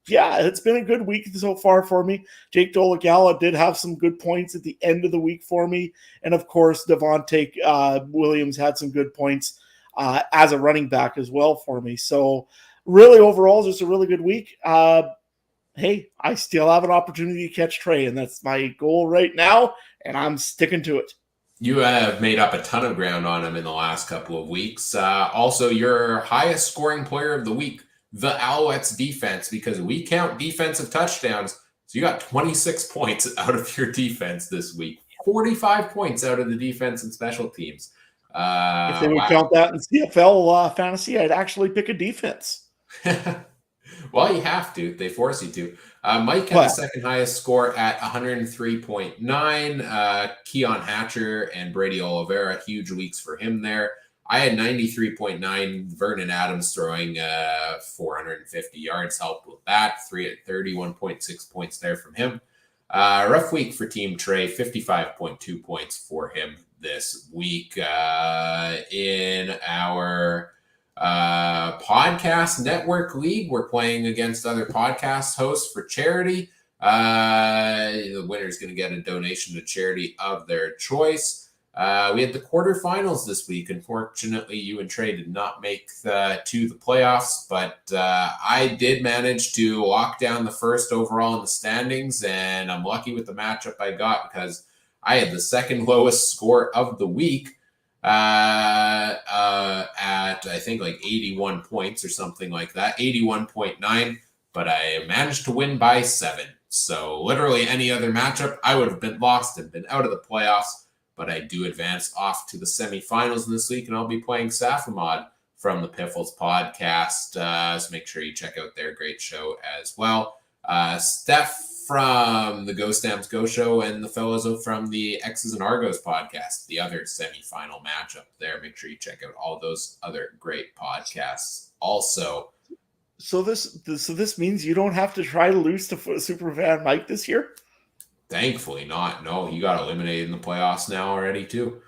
yeah, it's been a good week so far for me. Jake Dolegala did have some good points at the end of the week for me. And, of course, Devontae Williams had some good points as a running back as well for me. So, really, overall, just a really good week. Hey, I still have an opportunity to catch Trey, and that's my goal right now, and I'm sticking to it. You have made up a ton of ground on him in the last couple of weeks. Also, your highest scoring player of the week, the Alouettes defense, because we count defensive touchdowns. So you got 26 points out of your defense this week, 45 points out of the defense and special teams. If they would count that in CFL fantasy, I'd actually pick a defense. Well, you have to. They force you to. Mike had the second highest score at 103.9. Keon Hatcher and Brady Oliveira, huge weeks for him there. I had 93.9. Vernon Adams throwing 450 yards helped with that. 31.6 points there from him. Rough week for Team Trey, 55.2 points for him this week. In our podcast network league, we're playing against other podcast hosts for charity. The winner is going to get a donation to charity of their choice. We had the quarterfinals this week. Unfortunately, you and Trey did not make to the playoffs, but I did manage to lock down the first overall in the standings, and I'm lucky with the matchup I got because I had the second lowest score of the week at I think like 81 points or something like that, 81.9, but I managed to win by 7. So literally any other matchup, I would have been lost and been out of the playoffs. But I do advance off to the semifinals this week, and I'll be playing Safamod from the Piffles podcast. So make sure you check out their great show as well. Steph from the Go Stamps Go Show and the fellows from the X's and Argos podcast, the other semifinal matchup there. Make sure you check out all those other great podcasts also. So this means you don't have to try to lose to Superfan Mike this year? Thankfully not. No, you got eliminated in the playoffs now already too.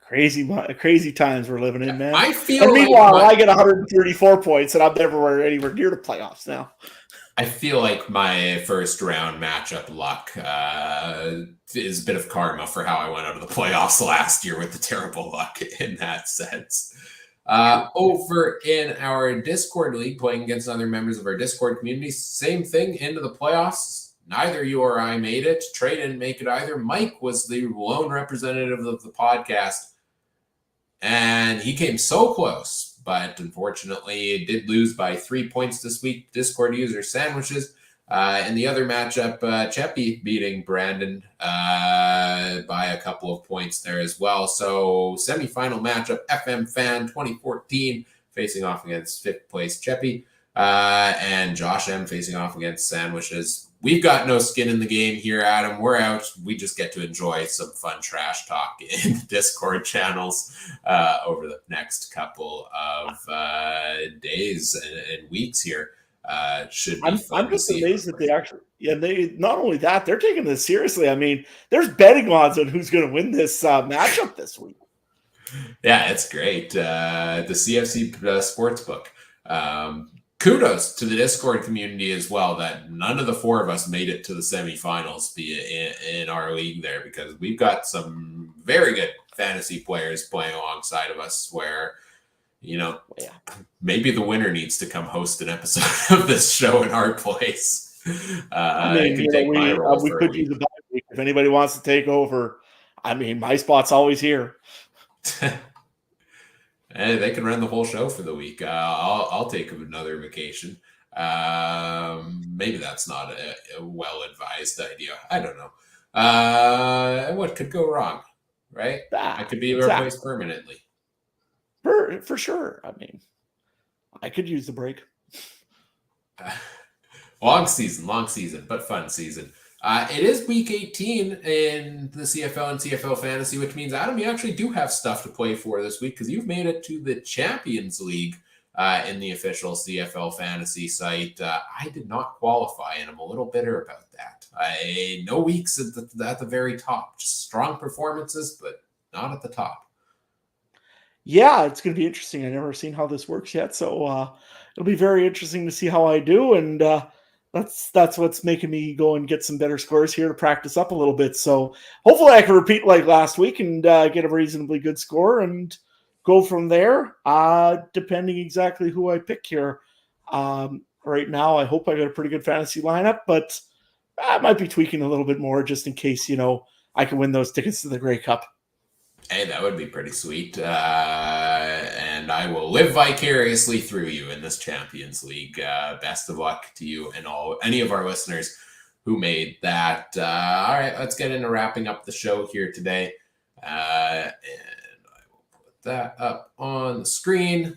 Crazy times we're living in, man. I feel and meanwhile, I get 134 points, and I'm never anywhere near the playoffs now. I feel like my first round matchup luck is a bit of karma for how I went out of the playoffs last year with the terrible luck in that sense. Over in our Discord league, playing against other members of our Discord community, same thing, into the playoffs. Neither you or I made it. Trey didn't make it either. Mike was the lone representative of the podcast, and he came so close, but unfortunately did lose by 3 points this week. Discord user Sandwiches. In the other matchup, Cheppy beating Brandon by a couple of points there as well. So semifinal matchup, FM Fan 2014 facing off against 5th place Cheppy, and Josh M facing off against Sandwiches. We've got no skin in the game here, Adam. We're out. We just get to enjoy some fun trash talk in the Discord channels over the next couple of days and weeks here. Should be I'm just amazed that they actually, they not only that, they're taking this seriously. I mean, there's betting odds on who's going to win this matchup this week. Yeah, it's great. The CFC Sportsbook. Kudos to the Discord community as well that none of the 4 of us made it to the semifinals in our league there, because we've got some very good fantasy players playing alongside of us where, maybe the winner needs to come host an episode of this show in our place. We could use a bye week if anybody wants to take over. I mean, my spot's always here. And they can run the whole show for the week. I'll take another vacation. Maybe that's not a well-advised idea. I don't know. What could go wrong, right? I could be replaced permanently. For sure. I mean, I could use the break. Long season, but fun season. It is week 18 in the CFL and CFL Fantasy, which means, Adam, you actually do have stuff to play for this week because you've made it to the Champions League in the official CFL Fantasy site. I did not qualify, and I'm a little bitter about that. No weeks at the very top. Just strong performances, but not at the top. Yeah, it's going to be interesting. I've never seen how this works yet, so it'll be very interesting to see how I do, and that's what's making me go and get some better scores here to practice up a little bit. So hopefully I can repeat like last week and get a reasonably good score and go from there, depending exactly who I pick here. Right now, I hope I got a pretty good fantasy lineup, but I might be tweaking a little bit more just in case, I can win those tickets to the Grey Cup. Hey, that would be pretty sweet. And I will live vicariously through you in this Champions League. Best of luck to you and any of our listeners who made that. All right, let's get into wrapping up the show here today. And I will put that up on the screen.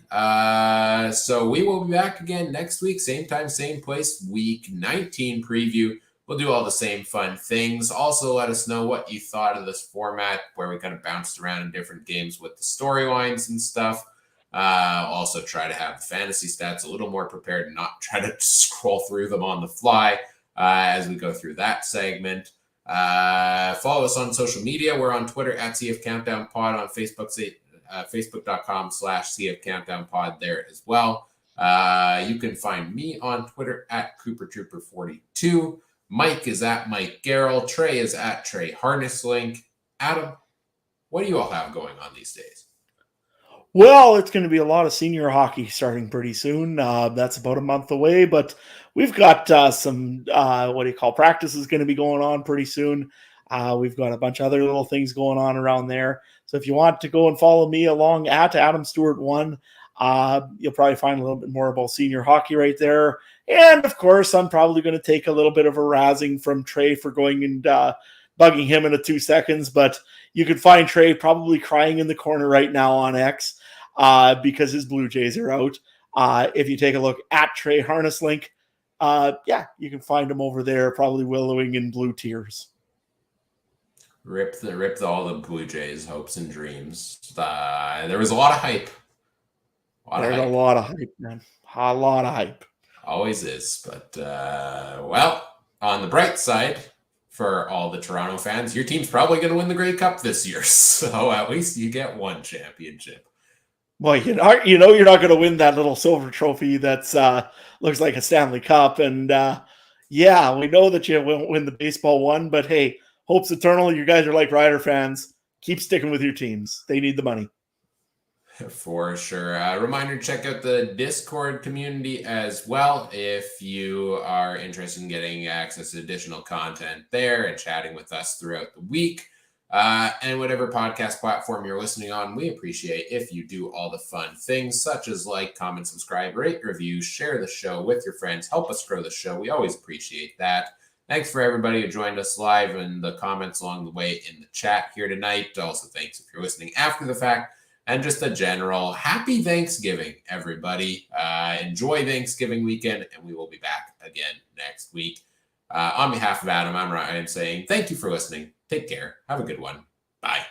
So we will be back again next week, same time, same place, week 19 preview. We'll do all the same fun things. Also, let us know what you thought of this format where we kind of bounced around in different games with the storylines and stuff. Also, try to have the fantasy stats a little more prepared and not try to scroll through them on the fly as we go through that segment. Follow us on social media. We're on Twitter at CF Countdown Pod, on Facebook, facebook.com/CF Countdown Pod there as well. You can find me on Twitter at CooperTrooper42. Mike is at Mike Garrell. Trey is at Trey Harnesslink. Adam, What do you all have going on these days? Well, it's going to be a lot of senior hockey starting pretty soon. That's about a month away, but we've got some practices going to be going on pretty soon. We've got a bunch of other little things going on around there. So if you want to go and follow me along at Adam Stewart 1, you'll probably find a little bit more about senior hockey right there. And of course, I'm probably going to take a little bit of a razzing from Trey for going and bugging him in a 2 seconds, but you can find Trey probably crying in the corner right now on X because his Blue Jays are out. If you take a look at Trey Harness Link, you can find him over there, probably willowing in blue tears. Rip all the Blue Jays' hopes and dreams. There was a lot of hype. There's a lot of hype, man. A lot of hype. Always is. But, on the bright side, for all the Toronto fans, your team's probably going to win the Grey Cup this year. So at least you get one championship. Well, you're not going to win that little silver trophy that's looks like a Stanley Cup. And we know that you won't win the baseball one, but hey, hope's eternal. You guys are like Rider fans. Keep sticking with your teams. They need the money. For sure. Reminder, check out the Discord community as well if you are interested in getting access to additional content there and chatting with us throughout the week. And whatever podcast platform you're listening on, we appreciate if you do all the fun things such as like, comment, subscribe, rate, review, share the show with your friends, help us grow the show. We always appreciate that. Thanks for everybody who joined us live and the comments along the way in the chat here tonight. Also, thanks if you're listening after the fact. And just a general happy Thanksgiving, everybody. Enjoy Thanksgiving weekend, and we will be back again next week. On behalf of Adam, I'm Ryan saying thank you for listening. Take care. Have a good one. Bye.